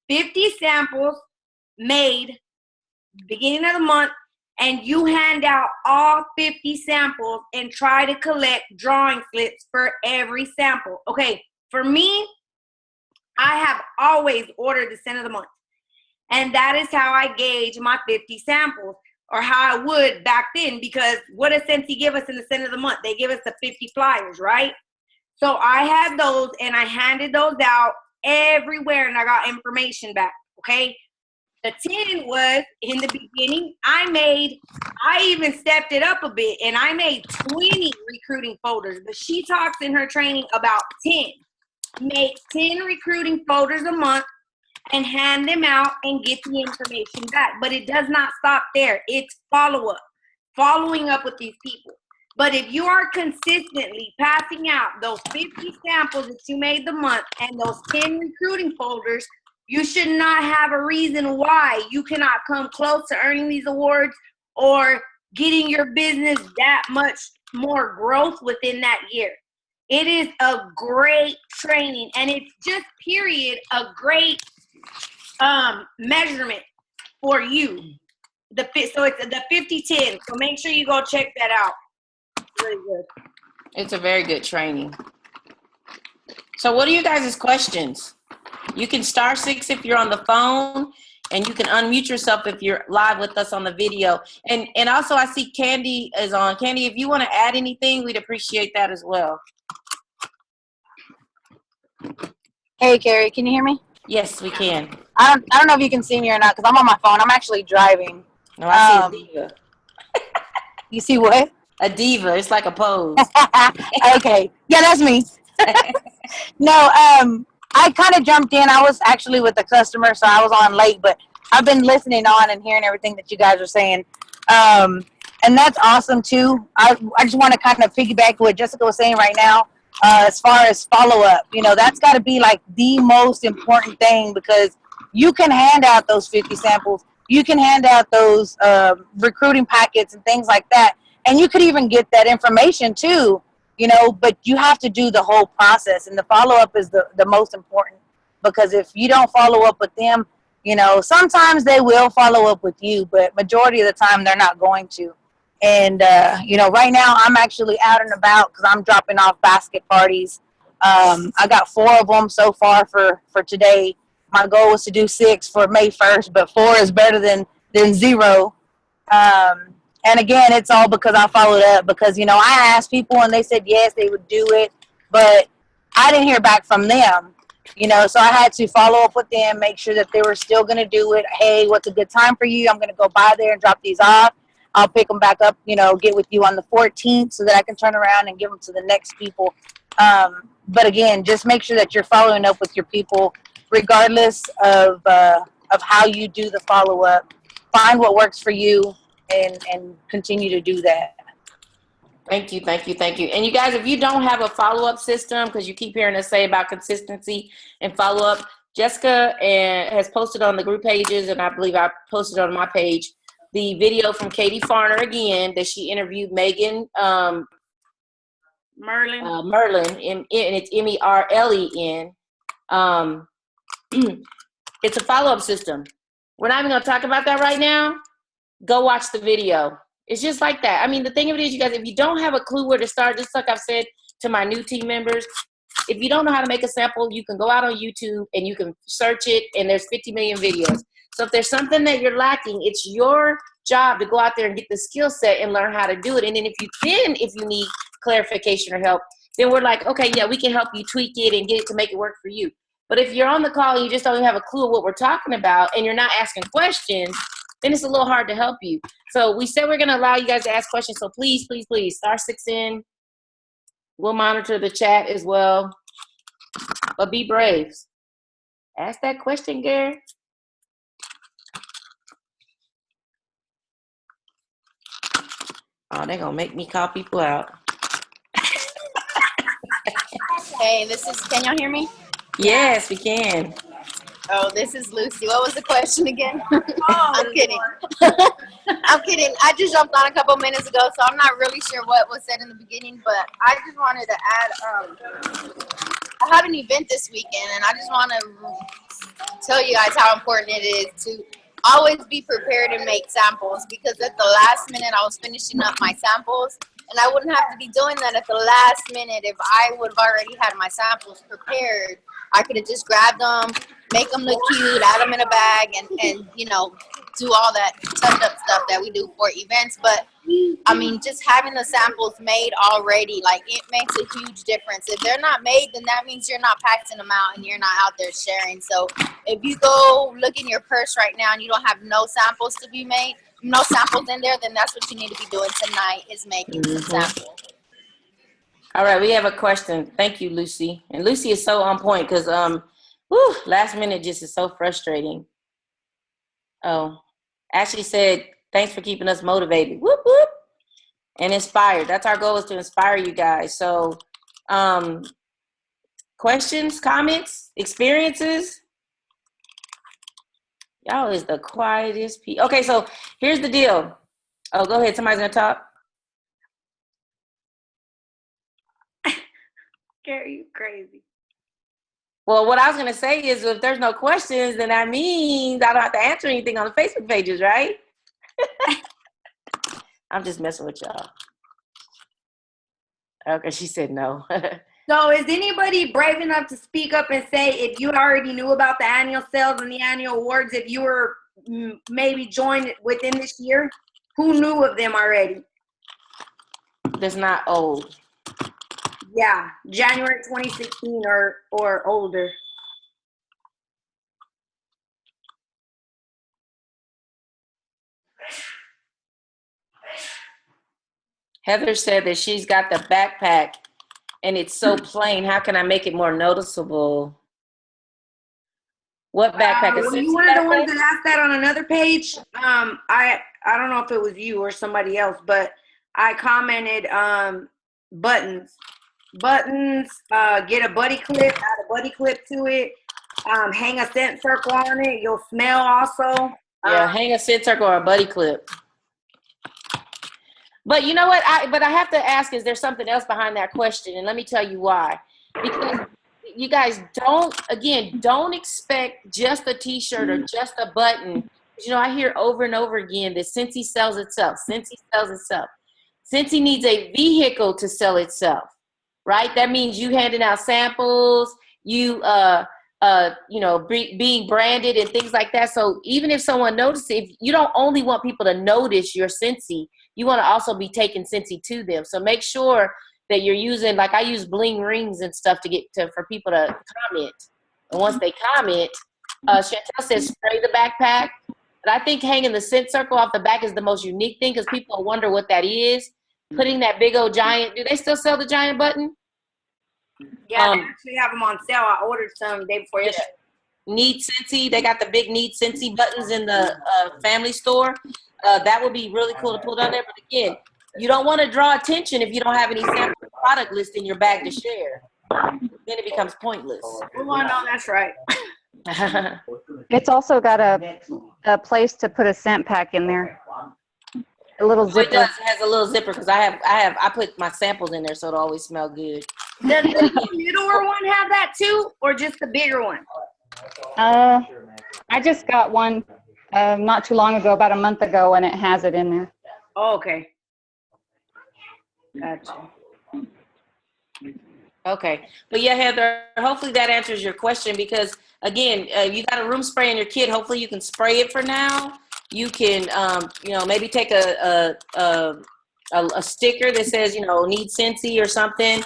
[SPEAKER 1] 50 samples made beginning of the month, and you hand out all 50 samples and try to collect drawing slips for every sample. Okay, for me, I have always ordered the scent of the month. And that is how I gauge my 50 samples, or how I would back then, because what does Scentsy give us in the scent of the month? They give us the 50 flyers, right? So I had those, and I handed those out everywhere, and I got information back, okay? The 10 was, in the beginning, I even stepped it up a bit, and I made 20 recruiting folders. But she talks in her training about 10. Make 10 recruiting folders a month and hand them out and get the information back. But it does not stop there. It's following up with these people. But if you are consistently passing out those 50 samples that you made the month and those 10 recruiting folders, You should not have a reason why you cannot come close to earning these awards or getting your business that much more growth within that year. It is a great training, and it's just period a great measurement for you. So it's the 50-10. So make sure you go check that out. Really good.
[SPEAKER 2] It's a very good training. So what are you guys' questions? You can *6 if you're on the phone, and you can unmute yourself if you're live with us on the video. And also I see Candy is on. Candy, if you want to add anything, we'd appreciate that as well.
[SPEAKER 5] Hey, Carrie, can you hear me?
[SPEAKER 2] Yes, we can.
[SPEAKER 5] I don't know if you can see me or not because I'm on my phone. I'm actually driving.
[SPEAKER 2] No, I see a diva.
[SPEAKER 5] You see what?
[SPEAKER 2] A diva. It's like a pose.
[SPEAKER 5] Okay. Yeah, that's me. No, I kind of jumped in. I was actually with the customer, so I was on late, but I've been listening on and hearing everything that you guys are saying. And that's awesome, too. I just want to kind of piggyback what Jessica was saying right now. As far as follow-up, that's got to be like the most important thing because you can hand out those 50 samples. You can hand out those recruiting packets and things like that. And you could even get that information too, but you have to do the whole process. And the follow-up is the most important because if you don't follow up with them, sometimes they will follow up with you, but majority of the time they're not going to. And, right now I'm actually out and about because I'm dropping off basket parties. I got 4 of them so far for today. My goal was to do 6 for May 1st, but 4 is better than 0. And again, it's all because I followed up because, I asked people and they said, yes, they would do it, but I didn't hear back from them, so I had to follow up with them, make sure that they were still going to do it. Hey, what's a good time for you? I'm going to go by there and drop these off. I'll pick them back up, get with you on the 14th so that I can turn around and give them to the next people. But again, just make sure that you're following up with your people, regardless of how you do the follow-up. Find what works for you and continue to do that.
[SPEAKER 2] Thank you. And you guys, if you don't have a follow-up system, because you keep hearing us say about consistency and follow-up, Jessica has posted on the group pages, and I believe I posted on my page, the video from Katie Farner again that she interviewed Megan
[SPEAKER 1] Merlin,
[SPEAKER 2] and it's MERLEN. It's a follow-up system. We're not even going to talk about that right now. Go watch the video. It's just like that. I mean, the thing of it is, you guys, if you don't have a clue where to start, just like I've said to my new team members, if you don't know how to make a sample, you can go out on YouTube and you can search it, and there's 50 million videos. So if there's something that you're lacking, it's your job to go out there and get the skill set and learn how to do it. And then if you need clarification or help, then we're like, okay, yeah, we can help you tweak it and get it to make it work for you. But if you're on the call and you just don't even have a clue of what we're talking about and you're not asking questions, then it's a little hard to help you. So we said we're going to allow you guys to ask questions. So please, please, please, *6 in. We'll monitor the chat as well. But be brave. Ask that question, Gary. Oh, they're going to make me call people out.
[SPEAKER 6] Hey, can y'all hear me?
[SPEAKER 2] Yes, we can.
[SPEAKER 6] Oh, this is Lucy. What was the question again?
[SPEAKER 1] Oh,
[SPEAKER 6] I'm kidding. I'm kidding. I just jumped on a couple minutes ago, so I'm not really sure what was said in the beginning, but I just wanted to add, I have an event this weekend, and I just want to tell you guys how important it is to always be prepared and make samples, because at the last minute I was finishing up my samples, and I wouldn't have to be doing that at the last minute if I would have already had my samples prepared. I could have just grabbed them, make them look cute, add them in a bag, and do all that touch-up stuff that we do for events. But, I mean, just having the samples made already, like, it makes a huge difference. If they're not made, then that means you're not passing them out and you're not out there sharing. So if you go look in your purse right now and you don't have no samples to be made, no samples in there, then that's what you need to be doing tonight, is making some samples.
[SPEAKER 2] All right, we have a question. Thank you, Lucy. And Lucy is so on point because last minute just is so frustrating. Oh, Ashley said, thanks for keeping us motivated. Whoop, whoop. And inspired. That's our goal, is to inspire you guys. So questions, comments, experiences? Y'all is the quietest people. Okay, so here's the deal. Oh, go ahead. Somebody's gonna talk.
[SPEAKER 1] Gary, you crazy.
[SPEAKER 2] Well, what I was gonna say is, if there's no questions, then that means I don't have to answer anything on the Facebook pages, right? I'm just messing with y'all. Okay, she said no.
[SPEAKER 1] So is anybody brave enough to speak up and say if you already knew about the annual sales and the annual awards, if you were maybe joined within this year? Who knew of them already?
[SPEAKER 2] That's not old.
[SPEAKER 1] Yeah, January 2016 or older.
[SPEAKER 2] Heather said that she's got the backpack and it's so plain. How can I make it more noticeable? What backpack is
[SPEAKER 1] Were
[SPEAKER 2] it?
[SPEAKER 1] you one of the ones that asked that on another page? I don't know if it was you or somebody else, but I commented buttons. Get a buddy clip, add a buddy clip to it, hang a scent circle on it. You'll smell also.
[SPEAKER 2] Yeah, hang a scent circle or a buddy clip. But you know what? I have to ask, is there something else behind that question? And let me tell you why. Because you guys don't expect just a t-shirt or just a button. You know, I hear over and over again that Scentsy sells itself. Scentsy sells itself. Scentsy needs a vehicle to sell itself, right? That means you handing out samples, you being branded and things like that. So even if someone notices, if you don't only want people to notice your Scentsy, you want to also be taking Scentsy to them. So make sure that you're using, like I use bling rings and stuff for people to comment. And once they comment, Chantel says spray the backpack. But I think hanging the scent circle off the back is the most unique thing because people wonder what that is. Putting that big old giant, do they still sell the giant button?
[SPEAKER 1] Yeah, they actually have them on sale. I ordered some the day before yesterday.
[SPEAKER 2] Need Scentsy. They got the big Need Scentsy buttons in the family store. That would be really cool to put on there. But again, you don't want to draw attention if you don't have any sample product list in your bag to share. Then it becomes pointless.
[SPEAKER 1] Well, I know that's right.
[SPEAKER 4] It's also got a place to put a scent pack in there. A little zipper.
[SPEAKER 2] It does. It has a little zipper because I put my samples in there so it'll always smell good.
[SPEAKER 1] Does the littler one have that too, or just the bigger one?
[SPEAKER 4] I just got one not too long ago, about a month ago, and it has it in there.
[SPEAKER 1] Oh, okay. Gotcha.
[SPEAKER 2] Okay. But yeah, Heather, hopefully that answers your question because, again, you got a room spray in your kit. Hopefully you can spray it for now. You can, maybe take a sticker that says, need Scentsy or something.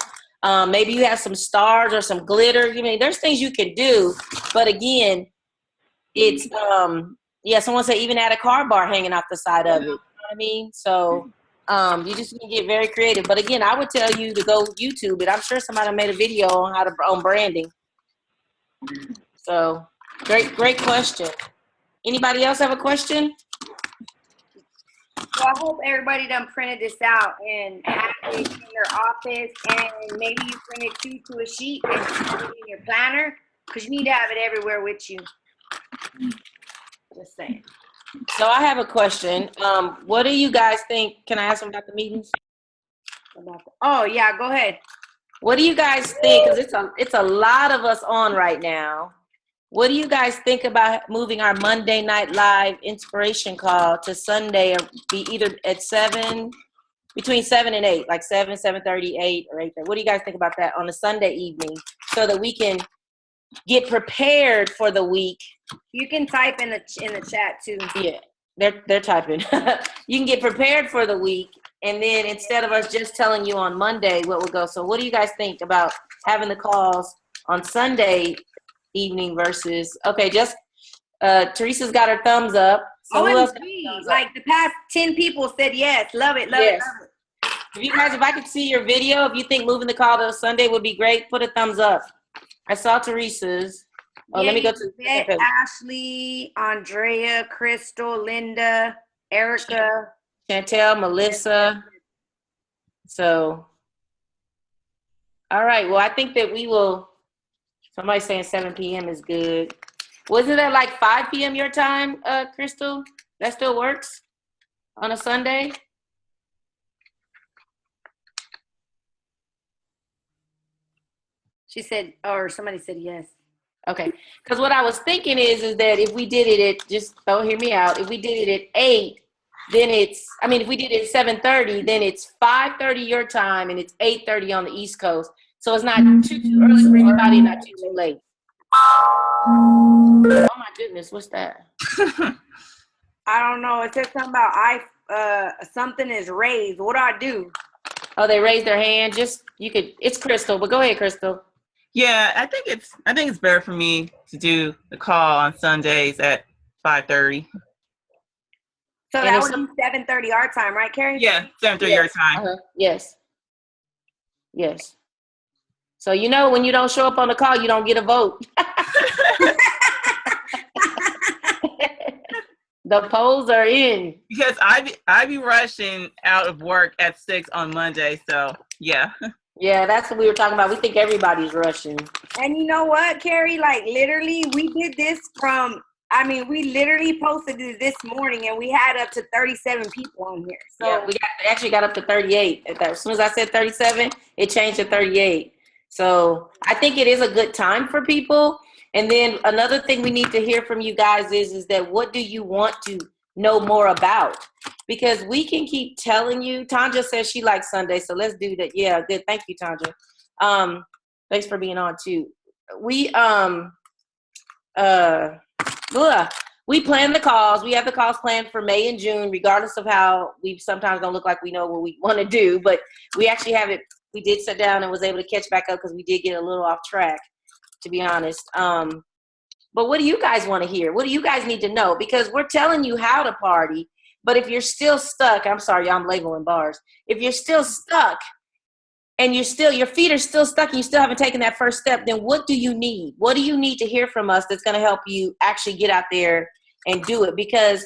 [SPEAKER 2] Maybe you have some stars or some glitter. There's things you can do. But again, it's, someone said even add a car bar hanging off the side of it. You know what I mean? So you just need to get very creative. But again, I would tell you to go YouTube it. I'm sure somebody made a video on branding. So great question. Anybody else have a question?
[SPEAKER 1] Well, I hope everybody done printed this out and have it in your office, and maybe you print it too to a sheet and put it in your planner because you need to have it everywhere with you. Just saying.
[SPEAKER 2] So I have a question. What do you guys think? Can I ask them about the meetings?
[SPEAKER 1] Oh yeah, go ahead.
[SPEAKER 2] What do you guys think? Because it's a lot of us on right now. What do you guys think about moving our Monday night live inspiration call to Sunday, or be either at between 7 and 8, like 7, 7:30, 8, or 8:30? What do you guys think about that on a Sunday evening so that we can get prepared for the week?
[SPEAKER 1] You can type in the chat too.
[SPEAKER 2] Yeah, they're typing. You can get prepared for the week, and then instead of us just telling you on Monday what will go. So what do you guys think about having the calls on Sunday evening versus, okay, just Teresa's got her thumbs up. So who else?
[SPEAKER 1] Like the past 10 people said yes. Love it.
[SPEAKER 2] If I could see your video, if you think moving the call to Sunday would be great, put a thumbs up. I saw Teresa's. Oh, let me go to
[SPEAKER 1] Ashley, Andrea, Crystal, Linda, Erica,
[SPEAKER 2] Chantel, Melissa. So, all right. Well, I think that we will. Somebody's saying 7 p.m. is good. Was it at like 5 p.m. your time, Crystal? That still works on a Sunday?
[SPEAKER 1] She said, or somebody said yes.
[SPEAKER 2] Okay, because what I was thinking is that if we did it at, just don't hear me out, if we did it at 8, then if we did it at 7:30, then it's 5:30 your time and it's 8:30 on the East Coast. So it's not too early for anybody, not too late. Oh my goodness, what's that?
[SPEAKER 1] I don't know. It says something about something is raised. What do I do?
[SPEAKER 2] Oh, they raised their hand. It's Crystal, but go ahead, Crystal.
[SPEAKER 7] Yeah, I think it's better for me to do the call on Sundays at 5:30.
[SPEAKER 1] So that would be 7:30 our time, right, Carrie?
[SPEAKER 7] Yeah, 7:30 your time.
[SPEAKER 2] Yes. Yes. So when you don't show up on the call, you don't get a vote. The polls are in.
[SPEAKER 7] Because I be rushing out of work at 6 on Monday, so yeah.
[SPEAKER 2] Yeah, that's what we were talking about. We think everybody's rushing.
[SPEAKER 1] And you know what, Carrie? Like literally, we did this we literally posted this morning, and we had up to 37 people on here. So
[SPEAKER 2] yeah, we actually got up to 38. As soon as I said 37, it changed to 38. So I think it is a good time for people. And then another thing we need to hear from you guys is that what do you want to know more about? Because we can keep telling you. Tanja says she likes Sunday, so let's do that. Yeah, good. Thank you, Tanja. Thanks for being on too. We plan the calls. We have the calls planned for May and June, regardless of how we sometimes don't look like we know what we want to do. But we actually have it. We did sit down and was able to catch back up because we did get a little off track, to be honest. But what do you guys want to hear? What do you guys need to know? Because we're telling you how to party, but if you're still stuck, I'm sorry, I'm labeling bars. If you're still stuck and your feet are still stuck and you still haven't taken that first step, then what do you need? What do you need to hear from us that's going to help you actually get out there and do it? Because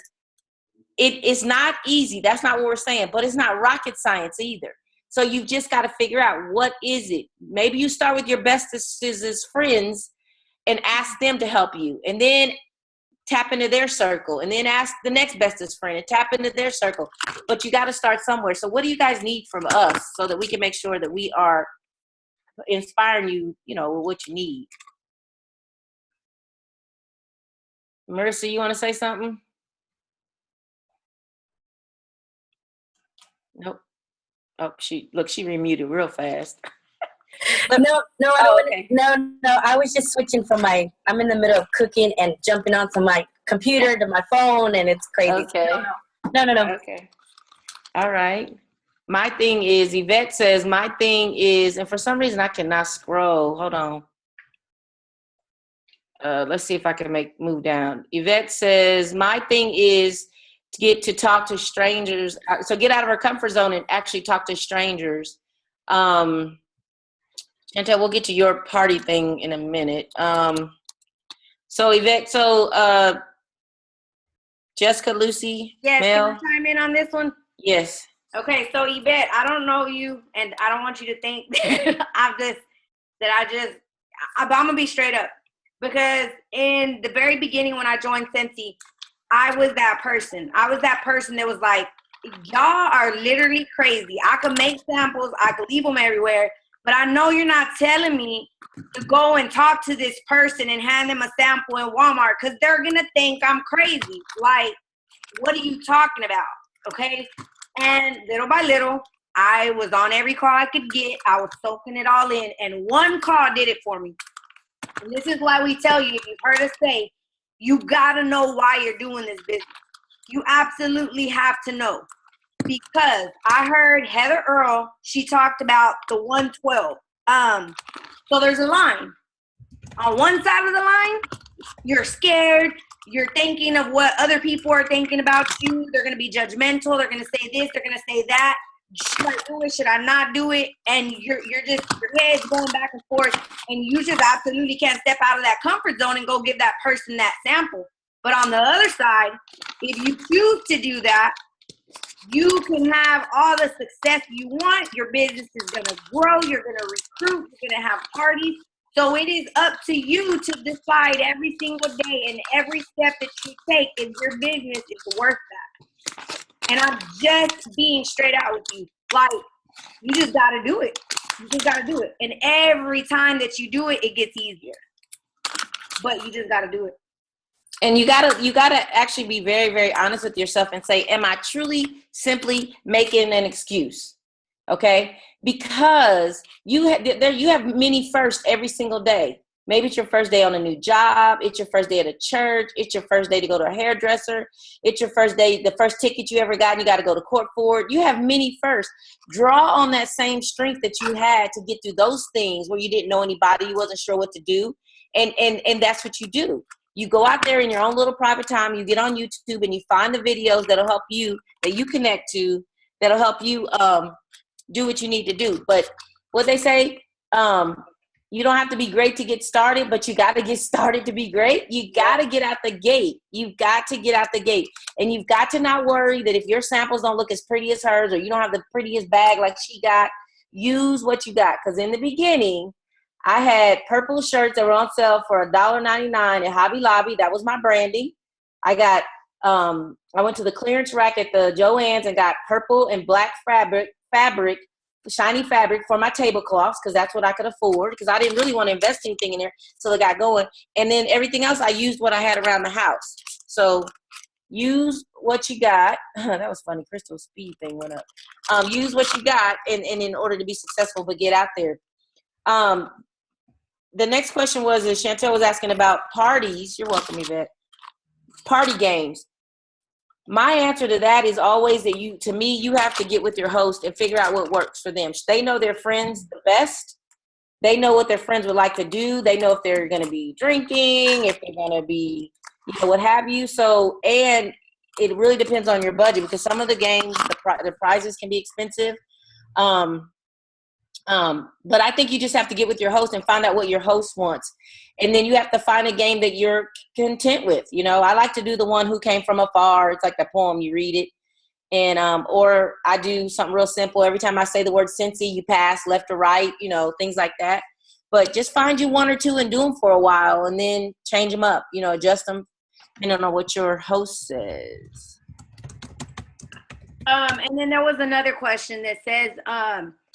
[SPEAKER 2] it's not easy. That's not what we're saying, but it's not rocket science either. So you've just got to figure out, what is it? Maybe you start with your bestest friends and ask them to help you, and then tap into their circle, and then ask the next bestest friend and tap into their circle. But you got to start somewhere. So what do you guys need from us so that we can make sure that we are inspiring you, with what you need? Marissa, you want to say something? Nope. Oh, she remuted real fast.
[SPEAKER 8] No, I was just switching from I'm in the middle of cooking and jumping onto my computer to my phone, and it's crazy.
[SPEAKER 2] Okay.
[SPEAKER 8] No.
[SPEAKER 2] Okay. All right. My thing is, Yvette says, my thing is, and for some reason I cannot scroll. Hold on. Let's see if I can move down. Yvette says, my thing is to get to talk to strangers. So get out of our comfort zone and actually talk to strangers. Chantel, we'll get to your party thing in a minute. So Yvette, Jessica, Lucy,
[SPEAKER 1] yes,
[SPEAKER 2] Mel.
[SPEAKER 1] can I chime in on this one?
[SPEAKER 2] Yes.
[SPEAKER 1] Okay, so Yvette, I don't know you, and I don't want you to think that I'm gonna be straight up, because in the very beginning when I joined Scentsy, I was that person. That was like, y'all are literally crazy. I could make samples, I could leave them everywhere, but I know you're not telling me to go and talk to this person and hand them a sample in Walmart, because they're gonna think I'm crazy. Like, what are you talking about? Okay. And little by little, I was on every call I could get. I was soaking it all in. And one call did it for me. And this is why we tell you, if you've heard us say, you got to know why you're doing this business. You absolutely have to know. Because I heard Heather Earl, she talked about the 112. So there's a line. On one side of the line, you're scared. You're thinking of what other people are thinking about you. They're going to be judgmental. They're going to say this. They're going to say that. Should I do it? Should I not do it? And your head's going back and forth. And you just absolutely can't step out of that comfort zone and go give that person that sample. But on the other side, if you choose to do that, you can have all the success you want. Your business is going to grow. You're going to recruit. You're going to have parties. So it is up to you to decide every single day and every step that you take if your business is worth that. And I'm just being straight out with you. Like, you just got to do it. You just got to do it. And every time that you do it, it gets easier. But you just got to do it.
[SPEAKER 2] And you gotta actually be very, very honest with yourself and say, am I truly simply making an excuse? Okay, because you have many firsts every single day. Maybe it's your first day on a new job. It's your first day at a church. It's your first day to go to a hairdresser. It's your first day, the first ticket you ever got. You got to go to court for it. You have many firsts. Draw on that same strength that you had to get through those things where you didn't know anybody, you wasn't sure what to do, and that's what you do. You go out there in your own little private time, you get on YouTube and you find the videos that'll help you, that you connect to, that'll help you do what you need to do. But what they say, you don't have to be great to get started, but you got to get started to be great. You got to get out the gate. You've got to get out the gate. And you've got to not worry that if your samples don't look as pretty as hers or you don't have the prettiest bag like she got, use what you got. Because in the beginning, I had purple shirts that were on sale for $1.99 at Hobby Lobby. That was my branding. I got, I went to the clearance rack at the Joann's and got purple and black fabric, shiny fabric for my tablecloths because that's what I could afford because I didn't really want to invest anything in there till it got going. And then everything else, I used what I had around the house. So use what you got. That was funny. Crystal's speed thing went up. Use what you got and in order to be successful, but get out there. The next question was, Chantel was asking about parties. You're welcome, Yvette. Party games. My answer to that is always that you have to get with your host and figure out what works for them. They know their friends the best. They know what their friends would like to do. They know if they're going to be drinking, if they're going to be, what have you. So, and it really depends on your budget because some of the games, the prizes can be expensive. But I think you just have to get with your host and find out what your host wants. And then you have to find a game that you're content with. I like to do the one who came from afar. It's like the poem, you read it. And, or I do something real simple. Every time I say the word Scentsy, you pass left or right, things like that. But just find you one or two and do them for a while and then change them up, adjust them. I don't know what your host says.
[SPEAKER 1] And then there was another question that says,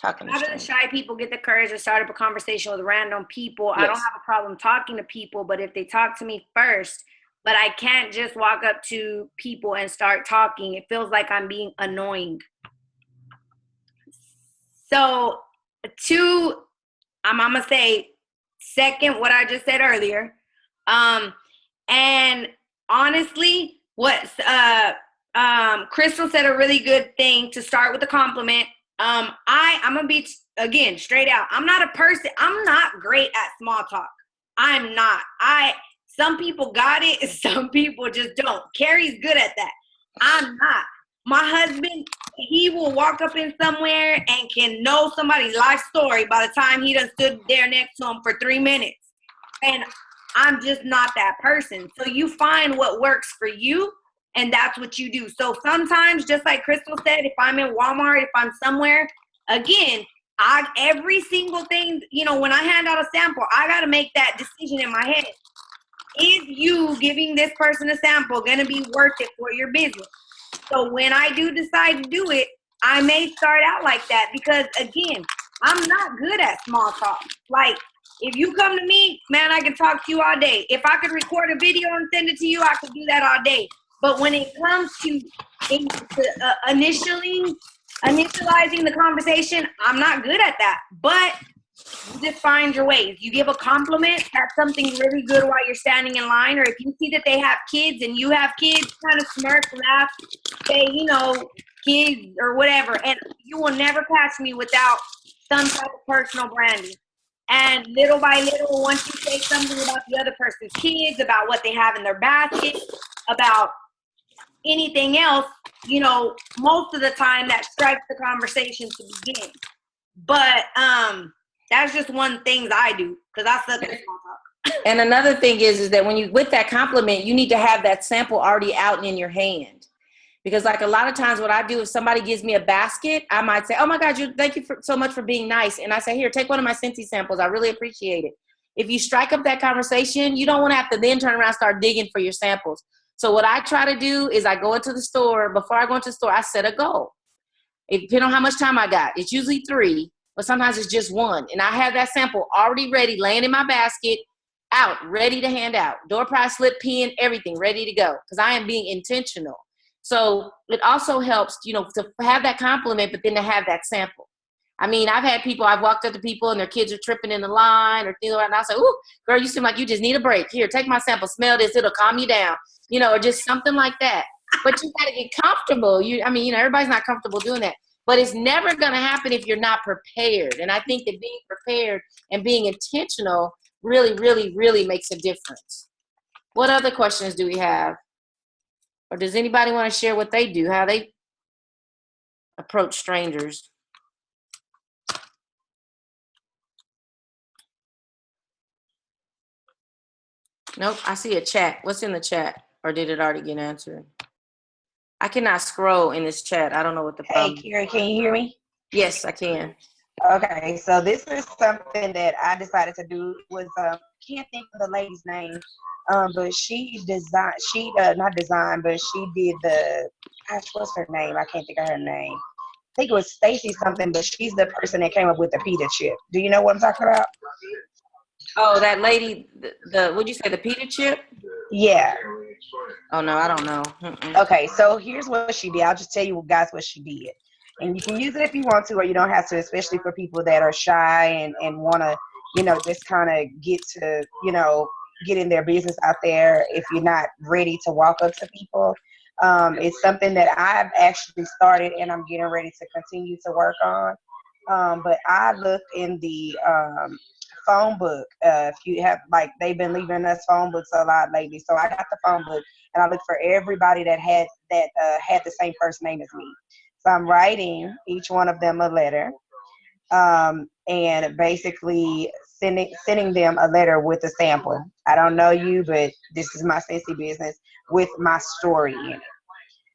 [SPEAKER 1] how do the shy people get the courage to start up a conversation with random people? Yes. I don't have a problem talking to people, but if they talk to me first, but I can't just walk up to people and start talking. It feels like I'm being annoying. So I'm going to say second what I just said earlier. And honestly, what Crystal said a really good thing to start with a compliment. I'm gonna be again straight out. I'm not great at small talk. I'm not. Some people got it, some people just don't. Carrie's good at that. I'm not. My husband, he will walk up in somewhere and can know somebody's life story by the time he done stood there next to him for 3 minutes. And I'm just not that person. So you find what works for you. And that's what you do. So sometimes, just like Crystal said, if I'm in Walmart, if I'm somewhere, again, every single thing, when I hand out a sample, I got to make that decision in my head. Is you giving this person a sample going to be worth it for your business? So when I do decide to do it, I may start out like that because, again, I'm not good at small talk. Like, if you come to me, man, I can talk to you all day. If I could record a video and send it to you, I could do that all day. But when it comes to initializing the conversation, I'm not good at that. But you just find your ways. You give a compliment. That's something really good while you're standing in line. Or if you see that they have kids and you have kids, kind of smirk, laugh, say, kids or whatever. And you will never catch me without some type of personal branding. And little by little, once you say something about the other person's kids, about what they have in their basket, about anything else, most of the time that strikes the conversation to begin. But that's just one thing I do because I suck at small talk.
[SPEAKER 2] And another thing is that when you with that compliment, you need to have that sample already out and in your hand. Because like a lot of times what I do, if somebody gives me a basket, I might say, oh my God, thank you so much for being nice. And I say, here, take one of my Scentsy samples. I really appreciate it. if you strike up that conversation, you don't want to have to then turn around and start digging for your samples. So what I try to do is I go into the store. Before I go into the store, I set a goal. Depending on how much time I got, it's usually 3, but sometimes it's just 1. And I have that sample already ready, laying in my basket, out, ready to hand out. Door prize slip, pen, everything ready to go because I am being intentional. So it also helps, you know, to have that compliment, but then to have that sample. I mean, I've walked up to people and their kids are tripping in the line or things like that. And I'll say, ooh, girl, you seem like you just need a break. Here, take my sample, smell this, it'll calm you down, you know, or just something like that. But you got to get comfortable. Everybody's not comfortable doing that. But it's never going to happen if you're not prepared. And I think that being prepared and being intentional really, really, really makes a difference. What other questions do we have? Or does anybody want to share what they do, how they approach strangers? Nope, I see a chat. What's in the chat? Or did it already get answered? I cannot scroll in this chat. I don't know what the problem is.
[SPEAKER 9] Hey, Kira, can you hear me?
[SPEAKER 2] Yes, I can.
[SPEAKER 9] Okay, so this is something that I decided to do was, can't think of the lady's name, but she not designed, but she did what's her name? I can't think of her name. I think it was Stacy something, but she's the person that came up with the pita chip. Do you know what I'm talking about?
[SPEAKER 2] Oh, that lady, what'd you say, the pita chip?
[SPEAKER 9] Yeah.
[SPEAKER 2] Oh, no, I don't know.
[SPEAKER 9] Okay, so here's what she did. I'll just tell you guys what she did. And you can use it if you want to, or you don't have to, especially for people that are shy and want to, just kind of get to, getting their business out there if you're not ready to walk up to people. It's something that I've actually started and I'm getting ready to continue to work on. But I looked in the phone book. If you have, they've been leaving us phone books a lot lately. So I got the phone book and I looked for everybody that had the same first name as me. So I'm writing each one of them a letter, and basically sending them a letter with a sample. I don't know you, but this is my Scentsy business with my story in it.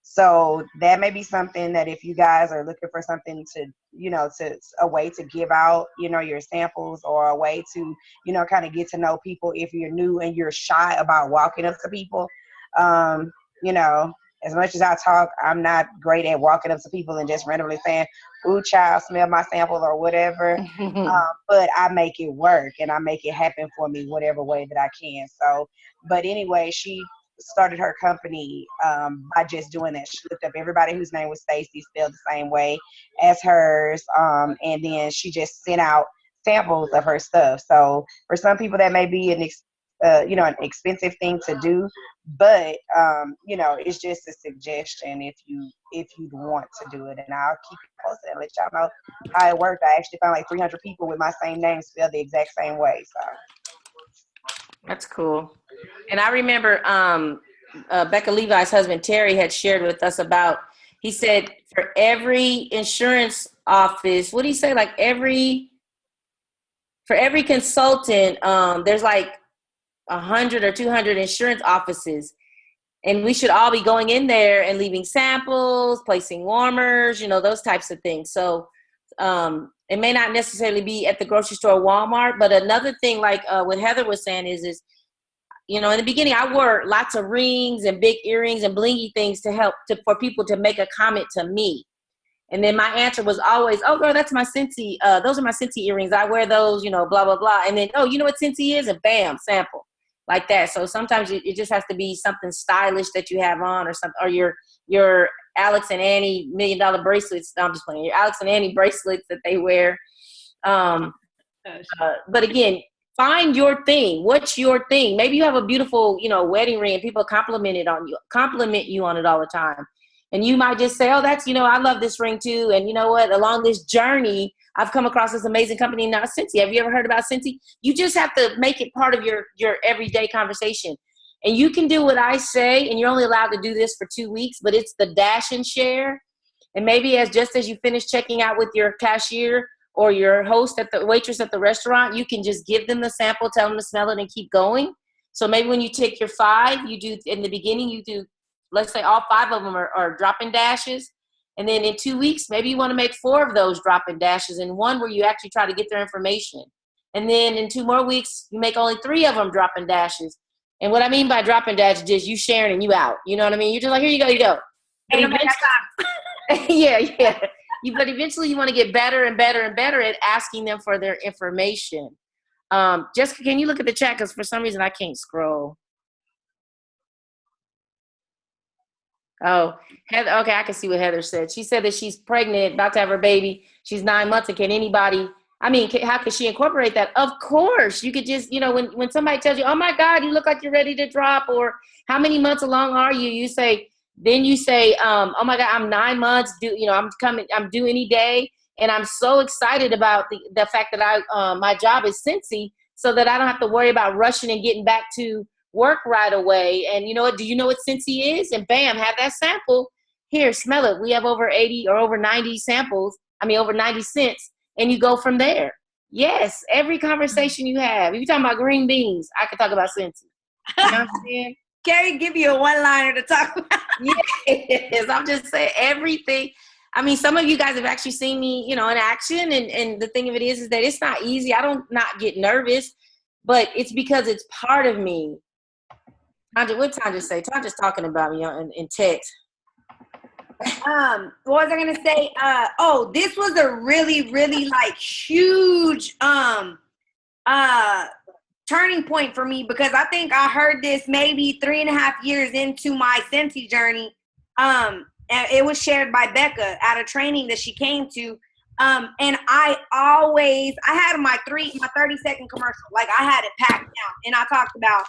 [SPEAKER 9] So that may be something that if you guys are looking for something to, to a way to give out, your samples, or a way to, kind of get to know people if you're new and you're shy about walking up to people, as much as I talk, I'm not great at walking up to people and just randomly saying, ooh, child, smell my sample or whatever. But I make it work and I make it happen for me whatever way that I can. So, but anyway, she started her company by just doing that. She looked up everybody whose name was Stacy, spelled the same way as hers. And then she just sent out samples of her stuff. So for some people that may be an expensive thing to do, but it's just a suggestion if you want to do it. And I'll keep you posted and let y'all know how it worked. I actually found like 300 people with my same name spelled the exact same way. So
[SPEAKER 2] that's cool. And I remember Becca Levi's husband Terry had shared with us about, he said for every insurance office, what do you say, like for every consultant, there's like 100 or 200 insurance offices, and we should all be going in there and leaving samples, placing warmers, those types of things. So it may not necessarily be at the grocery store or Walmart, but another thing, like what Heather was saying is in the beginning I wore lots of rings and big earrings and blingy things for people to make a comment to me. And then my answer was always, oh, girl, that's my Scentsy. Those are my Scentsy earrings. I wear those, blah, blah, blah. And then, oh, you know what Scentsy is? And bam, sample. Like that. So sometimes it just has to be something stylish that you have on, or something, or your Alex and Annie $1 million bracelets. No, I'm just playing. Your Alex and Annie bracelets that they wear. But again, find your thing. What's your thing? Maybe you have a beautiful, wedding ring and people compliment you on it all the time. And you might just say, oh, that's, I love this ring too. And you know what? Along this journey, I've come across this amazing company now, Scentsy. Have you ever heard about Scentsy? You just have to make it part of your everyday conversation. And you can do what I say, and you're only allowed to do this for 2 weeks, but it's the dash and share. And maybe just as you finish checking out with your cashier or your waitress at the restaurant, you can just give them the sample, tell them to smell it, and keep going. So maybe when you take your 5, you do, in the beginning, you do, let's say all 5 of them are drop-in dashes. And then in 2 weeks, maybe you want to make 4 of those drop-in dashes and 1 where you actually try to get their information. And then in 2 more weeks, you make only 3 of them dropping dashes. And what I mean by dropping dashes is you sharing and you out. You know what I mean? You're just like, here you go, you go. But yeah. But eventually you want to get better and better and better at asking them for their information. Jessica, can you look at the chat? Because for some reason I can't scroll. Oh, Heather. Okay, I can see what Heather said. She said that she's pregnant, about to have her baby. She's 9 months, and can anybody? I mean, how could she incorporate that? Of course, you could just, when somebody tells you, "Oh my God, you look like you're ready to drop," or "How many months along are you?" You say, "Oh my God, I'm 9 months. I'm due any day, and I'm so excited about the fact that my job is Scentsy, so that I don't have to worry about rushing and getting back to work right away. And you know what? Do you know what Scentsy is?" And bam, have that sample. Here, smell it. We have over 80 or over 90 samples. Over 90 cents. And you go from there. Yes, every conversation you have. If you're talking about green beans, I could talk about Scentsy. You know what I'm saying?
[SPEAKER 1] Carrie give you a one-liner to talk about.
[SPEAKER 2] Yes, I'm just saying everything. Some of you guys have actually seen me, in action. And the thing of it is that it's not easy. I don't not get nervous, but it's because it's part of me. Tanja, what Tanja say? Tanja's talking about me in text.
[SPEAKER 1] What was I gonna say? This was a really, really huge turning point for me, because I think I heard this maybe 3.5 years into my Scentsy journey. And it was shared by Becca at a training that she came to. And I had my 30-second commercial. I had it packed down, and I talked about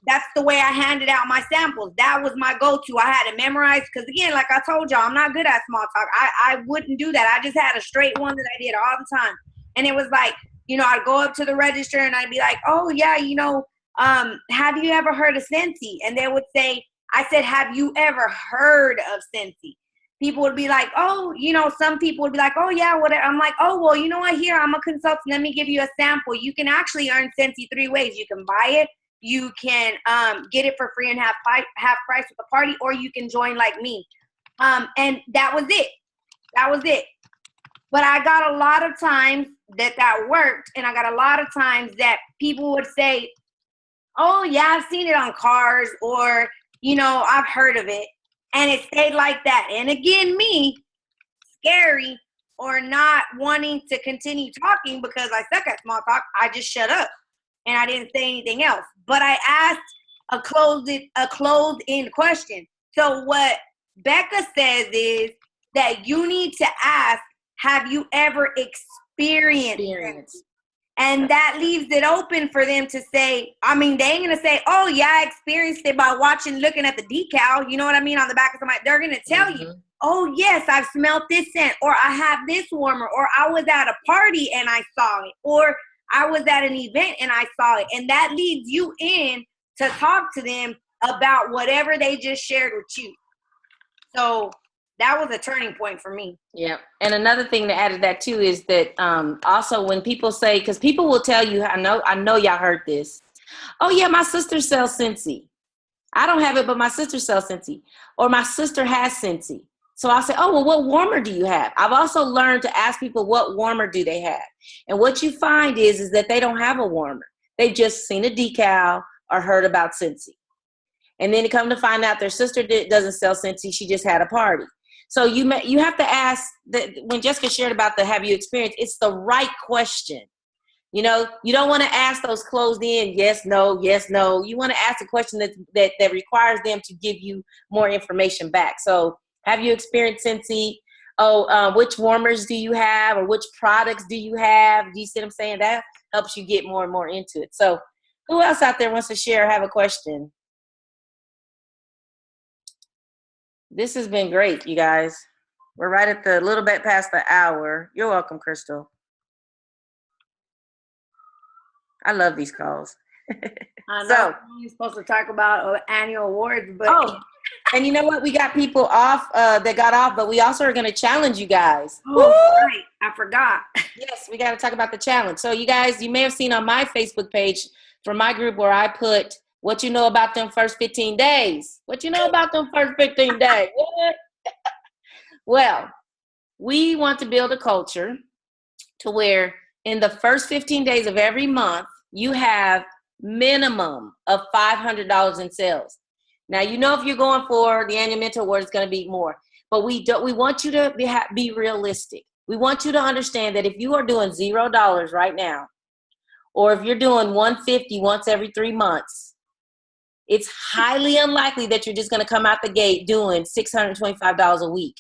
[SPEAKER 1] that's the way I handed out my samples. That was my go-to. I had it memorized because, again, like I told y'all, I'm not good at small talk. I wouldn't do that. I just had a straight one that I did all the time. And it was I'd go up to the register and I'd be like, "Oh, yeah, have you ever heard of Scentsy?" And they would say, I said, "Have you ever heard of Scentsy?" People would be like, "Oh," some people would be like, "Oh, yeah, whatever." I'm like, "Oh, well, you know what? Here, I'm a consultant. Let me give you a sample. You can actually earn Scentsy 3 ways. You can buy it. You can get it for free and half price with the party, or you can join like me." And that was it. That was it. But I got a lot of times that worked, and I got a lot of times that people would say, "Oh, yeah, I've seen it on cars," or, "I've heard of it." And it stayed like that. And again, me, scary, or not wanting to continue talking because I suck at small talk, I just shut up. And I didn't say anything else. But I asked a closed-in question. So what Becca says is that you need to ask, have you ever experienced it? And that leaves it open for them to say, they ain't going to say, "Oh, yeah, I experienced it by looking at the decal," you know what I mean, on the back of somebody. They're going to tell you, "Oh, yes, I've smelled this scent," or "I have this warmer," or "I was at a party and I saw it," or "I was at an event and I saw it." And that leads you in to talk to them about whatever they just shared with you. So that was a turning point for me.
[SPEAKER 2] Yeah. And another thing to add to that too is that also when people say, because people will tell you, I know y'all heard this. "Oh yeah, my sister sells Scentsy. I don't have it, but my sister sells Scentsy." Or "My sister has Scentsy." So I'll say, "Oh, well, what warmer do you have?" I've also learned to ask people, what warmer do they have? And what you find is that they don't have a warmer. They've just seen a decal or heard about Scentsy. And then to come to find out their sister doesn't sell Scentsy, she just had a party. So you have to ask, when Jessica shared about the "have you experienced," it's the right question. You don't want to ask those closed in, yes, no, yes, no. You want to ask a question that requires them to give you more information back. So, have you experienced Scentsy? Which warmers do you have, or which products do you have? Do you see what I'm saying? That helps you get more and more into it. So, who else out there wants to share or have a question? This has been great, you guys. We're right at the little bit past the hour. You're welcome, Crystal. I love these calls.
[SPEAKER 1] I know you're supposed to talk about annual awards, but
[SPEAKER 2] and you know what? We got people off that got off, but we also are going to challenge you guys.
[SPEAKER 1] Right. I forgot.
[SPEAKER 2] Yes, we got to talk about the challenge. So you guys, you may have seen on my Facebook page from my group where I put what you know about them first 15 days. What you know about them first 15 days? Well, we want to build a culture to where in the first 15 days of every month, you have minimum of $500 in sales. Now, you know, if you're going for the annual mentor award, it's going to be more. But we want you to be realistic. We want you to understand that if you are doing $0 right now, or if you're doing $150 once every 3 months, it's highly unlikely that you're just going to come out the gate doing $625 a week.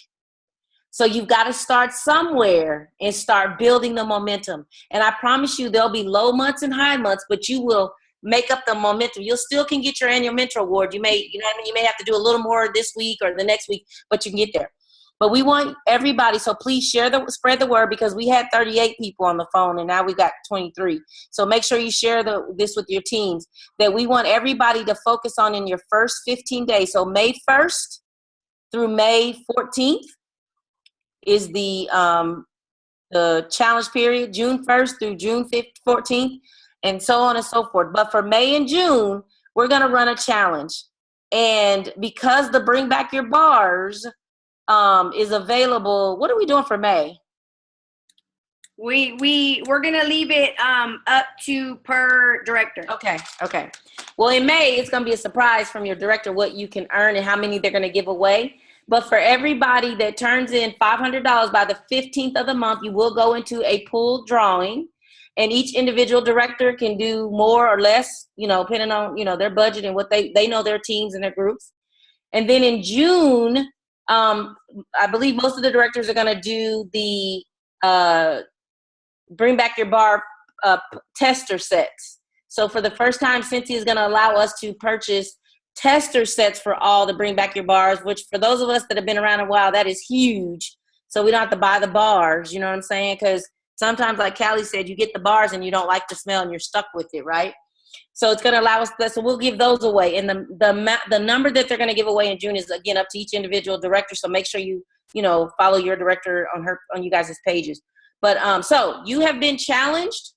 [SPEAKER 2] So you've got to start somewhere and start building the momentum. And I promise you, there'll be low months and high months, but you will make up the momentum. You still can get your annual mentor award. You may, you know what I mean? You may have to do a little more this week or the next week, but you can get there. But we want everybody, so please spread the word, because we had 38 people on the phone and now we got 23. So make sure you share this with your teams, that we want everybody to focus on in your first 15 days. So May 1st through May 14th is the challenge period, June 1st through June 14th, and so on and so forth. But for May and June, we're going to run a challenge. And because the Bring Back Your Bars is available, what are we doing for May?
[SPEAKER 1] We're gonna leave it up to per director.
[SPEAKER 2] Okay. Well, in May, it's gonna be a surprise from your director what you can earn and how many they're gonna give away. But for everybody that turns in $500 by the 15th of the month, you will go into a pool drawing, and each individual director can do more or less, you know, depending on, you know, their budget and what they know their teams and their groups. And then in June, I believe most of the directors are going to do the Bring Back Your Bar tester sets. So for the first time, Scentsy is going to allow us to purchase tester sets for all the Bring Back Your Bars, which for those of us that have been around a while, that is huge. So we don't have to buy the bars, you know what I'm saying? Because sometimes, like Callie said, you get the bars and you don't like the smell and you're stuck with it, right? So it's going to allow us, so we'll give those away. And the number that they're going to give away in June is, again, up to each individual director. So make sure you follow your director on you guys' pages. But so you have been challenged.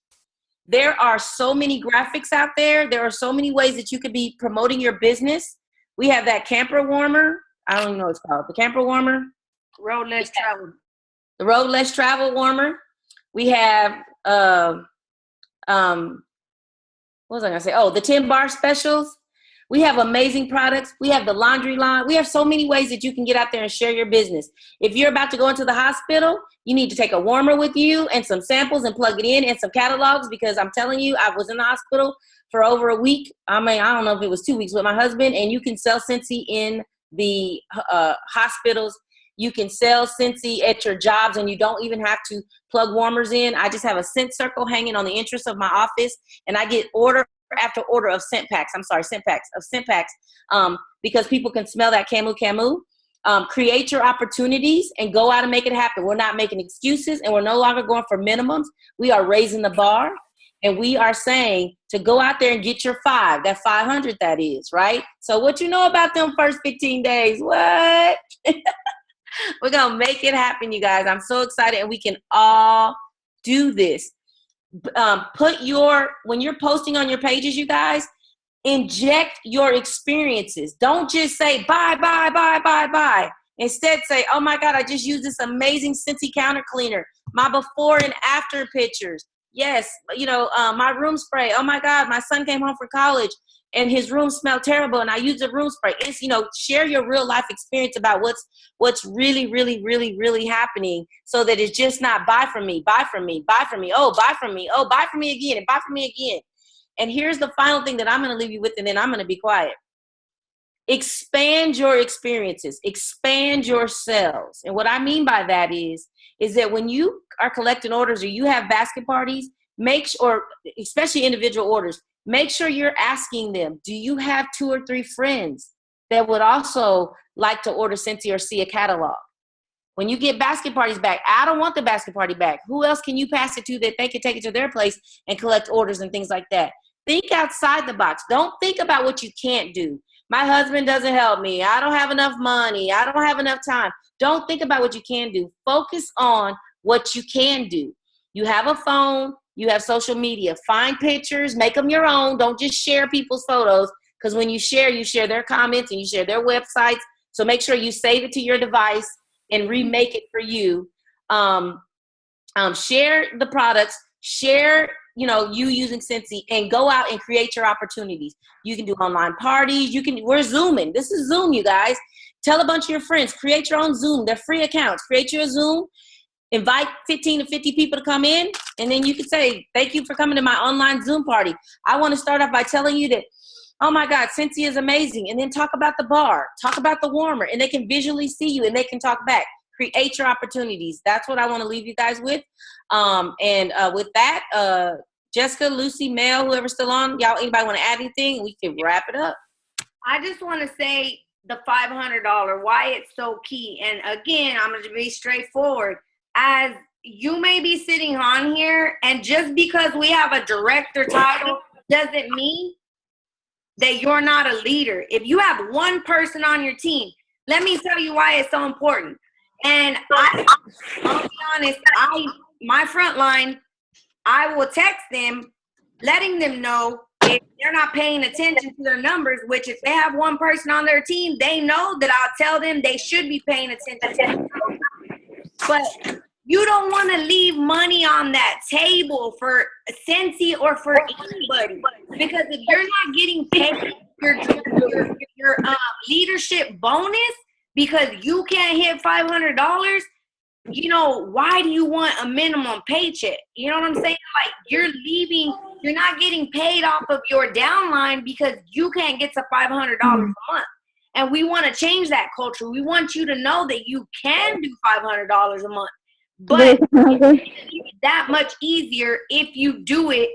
[SPEAKER 2] There are so many graphics out there. There are so many ways that you could be promoting your business. We have that camper warmer. I don't even know what it's called. The camper warmer.
[SPEAKER 1] Road Less Travel.
[SPEAKER 2] The Road Less Travel warmer. We have, what was I going to say? Oh, the 10 bar specials. We have amazing products. We have the laundry line. We have so many ways that you can get out there and share your business. If you're about to go into the hospital, you need to take a warmer with you and some samples and plug it in and some catalogs, because I'm telling you, I was in the hospital for over a week. I mean, I don't know if it was 2 weeks with my husband, and you can sell Scentsy in the hospitals. You can sell Scentsy at your jobs, and you don't even have to plug warmers in. I just have a scent circle hanging on the entrance of my office, and I get order after order of scent packs, because people can smell that camu. Create your opportunities and go out and make it happen. We're not making excuses, and we're no longer going for minimums. We are raising the bar, and we are saying to go out there and get your that 500 that is, right? So what you know about them first 15 days? What? We're going to make it happen, you guys. I'm so excited, and we can all do this. When you're posting on your pages, you guys, inject your experiences. Don't just say, buy. Instead, say, oh my God, I just used this amazing Scentsy counter cleaner. My before and after pictures. Yes, my room spray. Oh my God, my son came home from college and his room smelled terrible, and I used a room spray. It's, share your real life experience about what's really, really, really, really happening, so that it's just not buy from me. Oh, buy from me. Oh, buy from me again, and buy from me again. And here's the final thing that I'm going to leave you with, and then I'm going to be quiet. Expand your experiences. Expand your sales. And what I mean by that is that when you are collecting orders or you have basket parties, or especially individual orders, make sure you're asking them, do you have 2 or 3 friends that would also like to order Scentsy or see a catalog? When you get basket parties back, I don't want the basket party back. Who else can you pass it to that they can take it to their place and collect orders and things like that? Think outside the box. Don't think about what you can't do. My husband doesn't help me. I don't have enough money. I don't have enough time. Don't think about what you can do. Focus on what you can do. You have a phone. You have social media. Find pictures. Make them your own. Don't just share people's photos, because when you share their comments and you share their websites. So make sure you save it to your device and remake it for you. Share the products. share, you know, you using Scentsy, and go out and create your opportunities. You can do online parties. We're Zooming. This is Zoom, you guys. Tell a bunch of your friends, create your own Zoom. They're free accounts. Create your Zoom, invite 15 to 50 people to come in, and then you can say, thank you for coming to my online Zoom party. I want to start off by telling you that, oh my God, Scentsy is amazing. And then talk about the bar, talk about the warmer, and they can visually see you and they can talk back. Create your opportunities. That's what I want to leave you guys with. With that, Jessica, Lucy, Mel, whoever's still on, y'all, anybody want to add anything? We can wrap it up.
[SPEAKER 1] I just want to say the $500, why it's so key. And again, I'm going to be straightforward. As you may be sitting on here, and just because we have a director title doesn't mean that you're not a leader. If you have one person on your team, let me tell you why it's so important. And I'll be honest, my front line, I will text them, letting them know if they're not paying attention to their numbers, which if they have one person on their team, they know that I'll tell them they should be paying attention. But you don't want to leave money on that table for Scentsy or for anybody, because if you're not getting paid your leadership bonus because you can't hit $500, you know, why do you want a minimum paycheck? You know what I'm saying? Like, you're not getting paid off of your downline because you can't get to $500 a month. And we want to change that culture. We want you to know that you can do $500 a month. But it's that much easier if you do it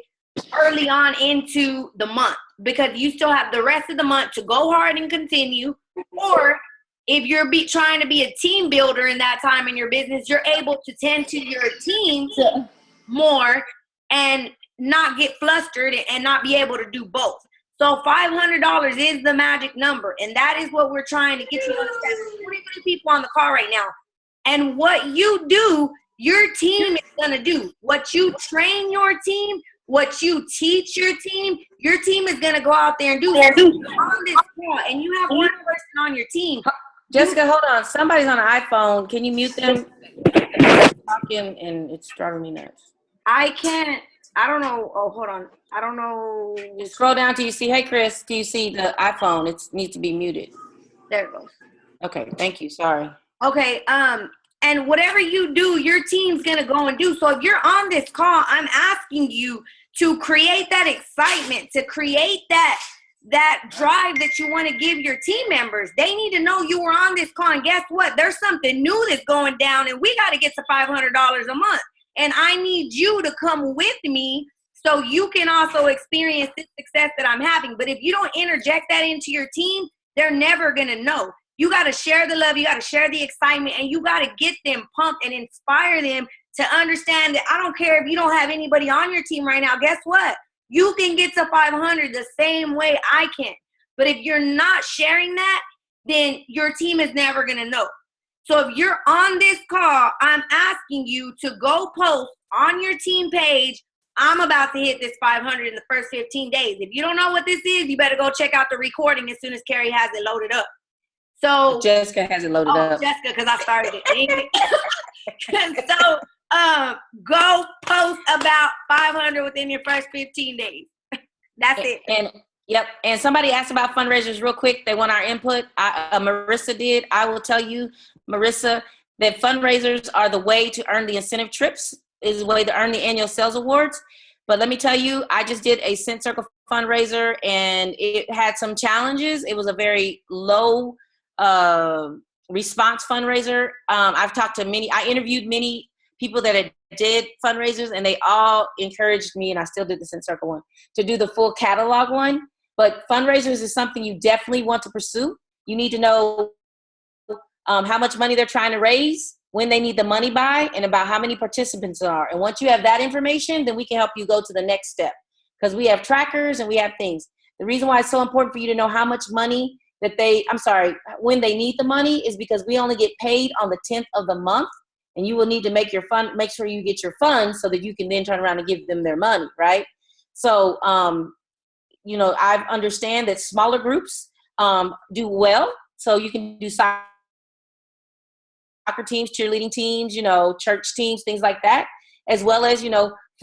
[SPEAKER 1] early on into the month, because you still have the rest of the month to go hard and continue. Or if you're trying to be a team builder in that time in your business, you're able to tend to your team more and not get flustered and not be able to do both. So $500 is the magic number, and that is what we're trying to get you to understand. There's 43 people on the call right now. And what you do, your team is going to do. What you train your team, what you teach your team is going to go out there and do. On this call, and you have one person on your team.
[SPEAKER 2] Jessica, hold on. Somebody's on an iPhone. Can you mute them? Talking, and it's driving me nuts.
[SPEAKER 1] I can't. I don't know. Oh, hold on. I don't know.
[SPEAKER 2] Just scroll down till you see. Hey, Chris, do you see the iPhone? It needs to be muted.
[SPEAKER 1] There it goes.
[SPEAKER 2] Okay. Thank you. Sorry.
[SPEAKER 1] Okay. And whatever you do, your team's going to go and do. So if you're on this call, I'm asking you to create that excitement, to create that drive that you want to give your team members. They need to know you were on this call. And guess what? There's something new that's going down, and we got to get to $500 a month. And I need you to come with me so you can also experience this success that I'm having. But if you don't interject that into your team, they're never going to know. You got to share the love. You got to share the excitement, and you got to get them pumped and inspire them to understand that I don't care if you don't have anybody on your team right now. Guess what? You can get to 500 the same way I can. But if you're not sharing that, then your team is never going to know. So if you're on this call, I'm asking you to go post on your team page, I'm about to hit this 500 in the first 15 days. If you don't know what this is, you better go check out the recording as soon as Carrie has it loaded up. So
[SPEAKER 2] Jessica has it loaded up.
[SPEAKER 1] Jessica, because I started it. So go post about 500 within your first 15 days. That's it.
[SPEAKER 2] And somebody asked about fundraisers real quick. They want our input. Marissa did. I will tell you, Marissa, that fundraisers are the way to earn the incentive trips, is the way to earn the annual sales awards. But let me tell you, I just did a Scent Circle fundraiser, and it had some challenges. It was a very low response fundraiser. I interviewed many people that did fundraisers, and they all encouraged me, and I still did the Scent Circle one, to do the full catalog one. But fundraisers is something you definitely want to pursue. You need to know how much money they're trying to raise, when they need the money by, and about how many participants there are. And once you have that information, then we can help you go to the next step, because we have trackers and we have things. The reason why it's so important for you to know how much money when they need the money is because we only get paid on the 10th of the month, and you will need to make sure you get your funds so that you can then turn around and give them their money, right? So, I understand that smaller groups do well. So you can do soccer teams, cheerleading teams, church teams, things like that, as well as,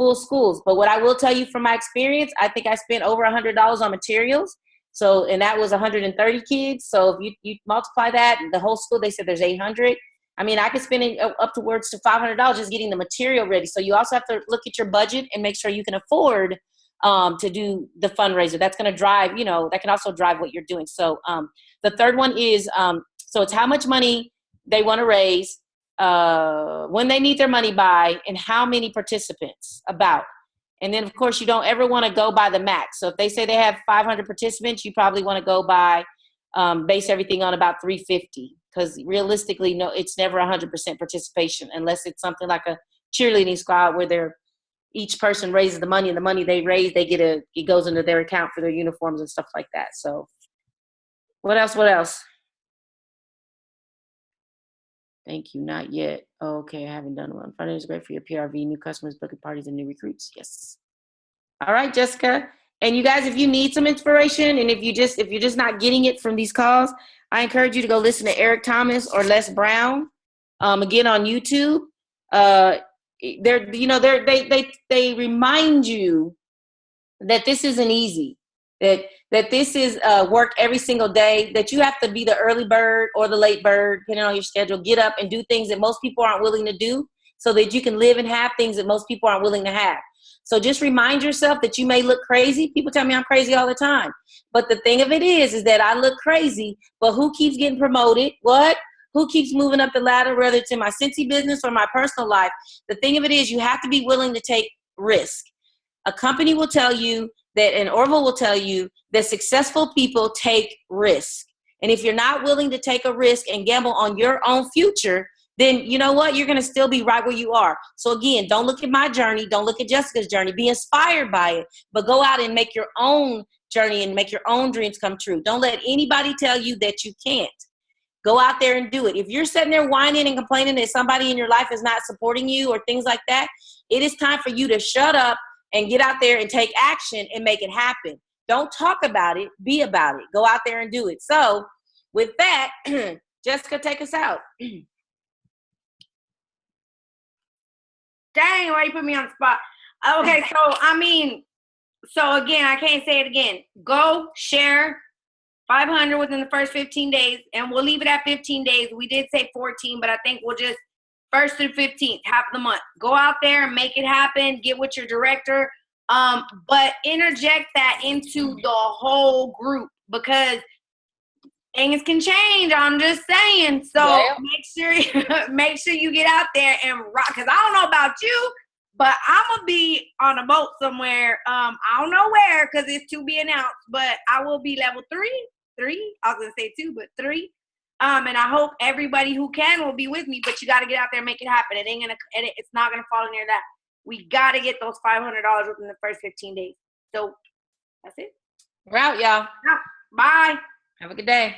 [SPEAKER 2] full schools. But what I will tell you from my experience, I think I spent over $100 on materials. So, and that was 130 kids. So if you multiply that, the whole school, they said there's 800. I mean, I could spend up towards to $500 just getting the material ready. So you also have to look at your budget and make sure you can afford to do the fundraiser. That's going to drive, that can also drive what you're doing. So the third one is, so it's how much money they want to raise, when they need their money by, and how many participants about. And then, of course, you don't ever want to go by the max. So if they say they have 500 participants, you probably want to go by, base everything on about 350. Because realistically, no, it's never 100% participation unless it's something like a cheerleading squad where each person raises the money, and the money they raise, it goes into their account for their uniforms and stuff like that. So what else? Thank you. Not yet. Okay, I haven't done one. Funding is great for your PRV, new customers, booking parties, and new recruits. Yes. All right, Jessica. And you guys, if you need some inspiration, and if you're just not getting it from these calls, I encourage you to go listen to Eric Thomas or Les Brown, again on YouTube. They remind you that this isn't easy. That this is work every single day, that you have to be the early bird or the late bird, depending on your schedule, get up and do things that most people aren't willing to do so that you can live and have things that most people aren't willing to have. So just remind yourself that you may look crazy. People tell me I'm crazy all the time. But the thing of it is that I look crazy, but who keeps getting promoted? What? Who keeps moving up the ladder, whether it's in my Scentsy business or my personal life? The thing of it is you have to be willing to take risk. A company will tell you that, and Orville will tell you that successful people take risk. And if you're not willing to take a risk and gamble on your own future, then you know what? You're going to still be right where you are. So again, don't look at my journey. Don't look at Jessica's journey. Be inspired by it, but go out and make your own journey and make your own dreams come true. Don't let anybody tell you that you can't. Go out there and do it. If you're sitting there whining and complaining that somebody in your life is not supporting you or things like that, it is time for you to shut up and get out there and take action and make it happen. Don't talk about it, be about it. Go out there and do it. So with that, Jessica, take us out.
[SPEAKER 1] Dang, why you put me on the spot? Okay, so again, I can't say it again. Go share 500 within the first 15 days, and we'll leave it at 15 days. We did say 14, but I think we'll just 1st through 15th, half of the month. Go out there and make it happen. Get with your director, but interject that into the whole group because things can change. I'm just saying. So make sure you get out there and rock. Because I don't know about you, but I'm gonna be on a boat somewhere. I don't know where because it's to be announced. But I will be level 3. I was gonna say 2, but 3. And I hope everybody who can will be with me. But you got to get out there and make it happen. It's not gonna fall near that. We got to get those $500 within the first 15 days. So that's it.
[SPEAKER 2] We're out, y'all.
[SPEAKER 1] Bye.
[SPEAKER 2] Have a good day.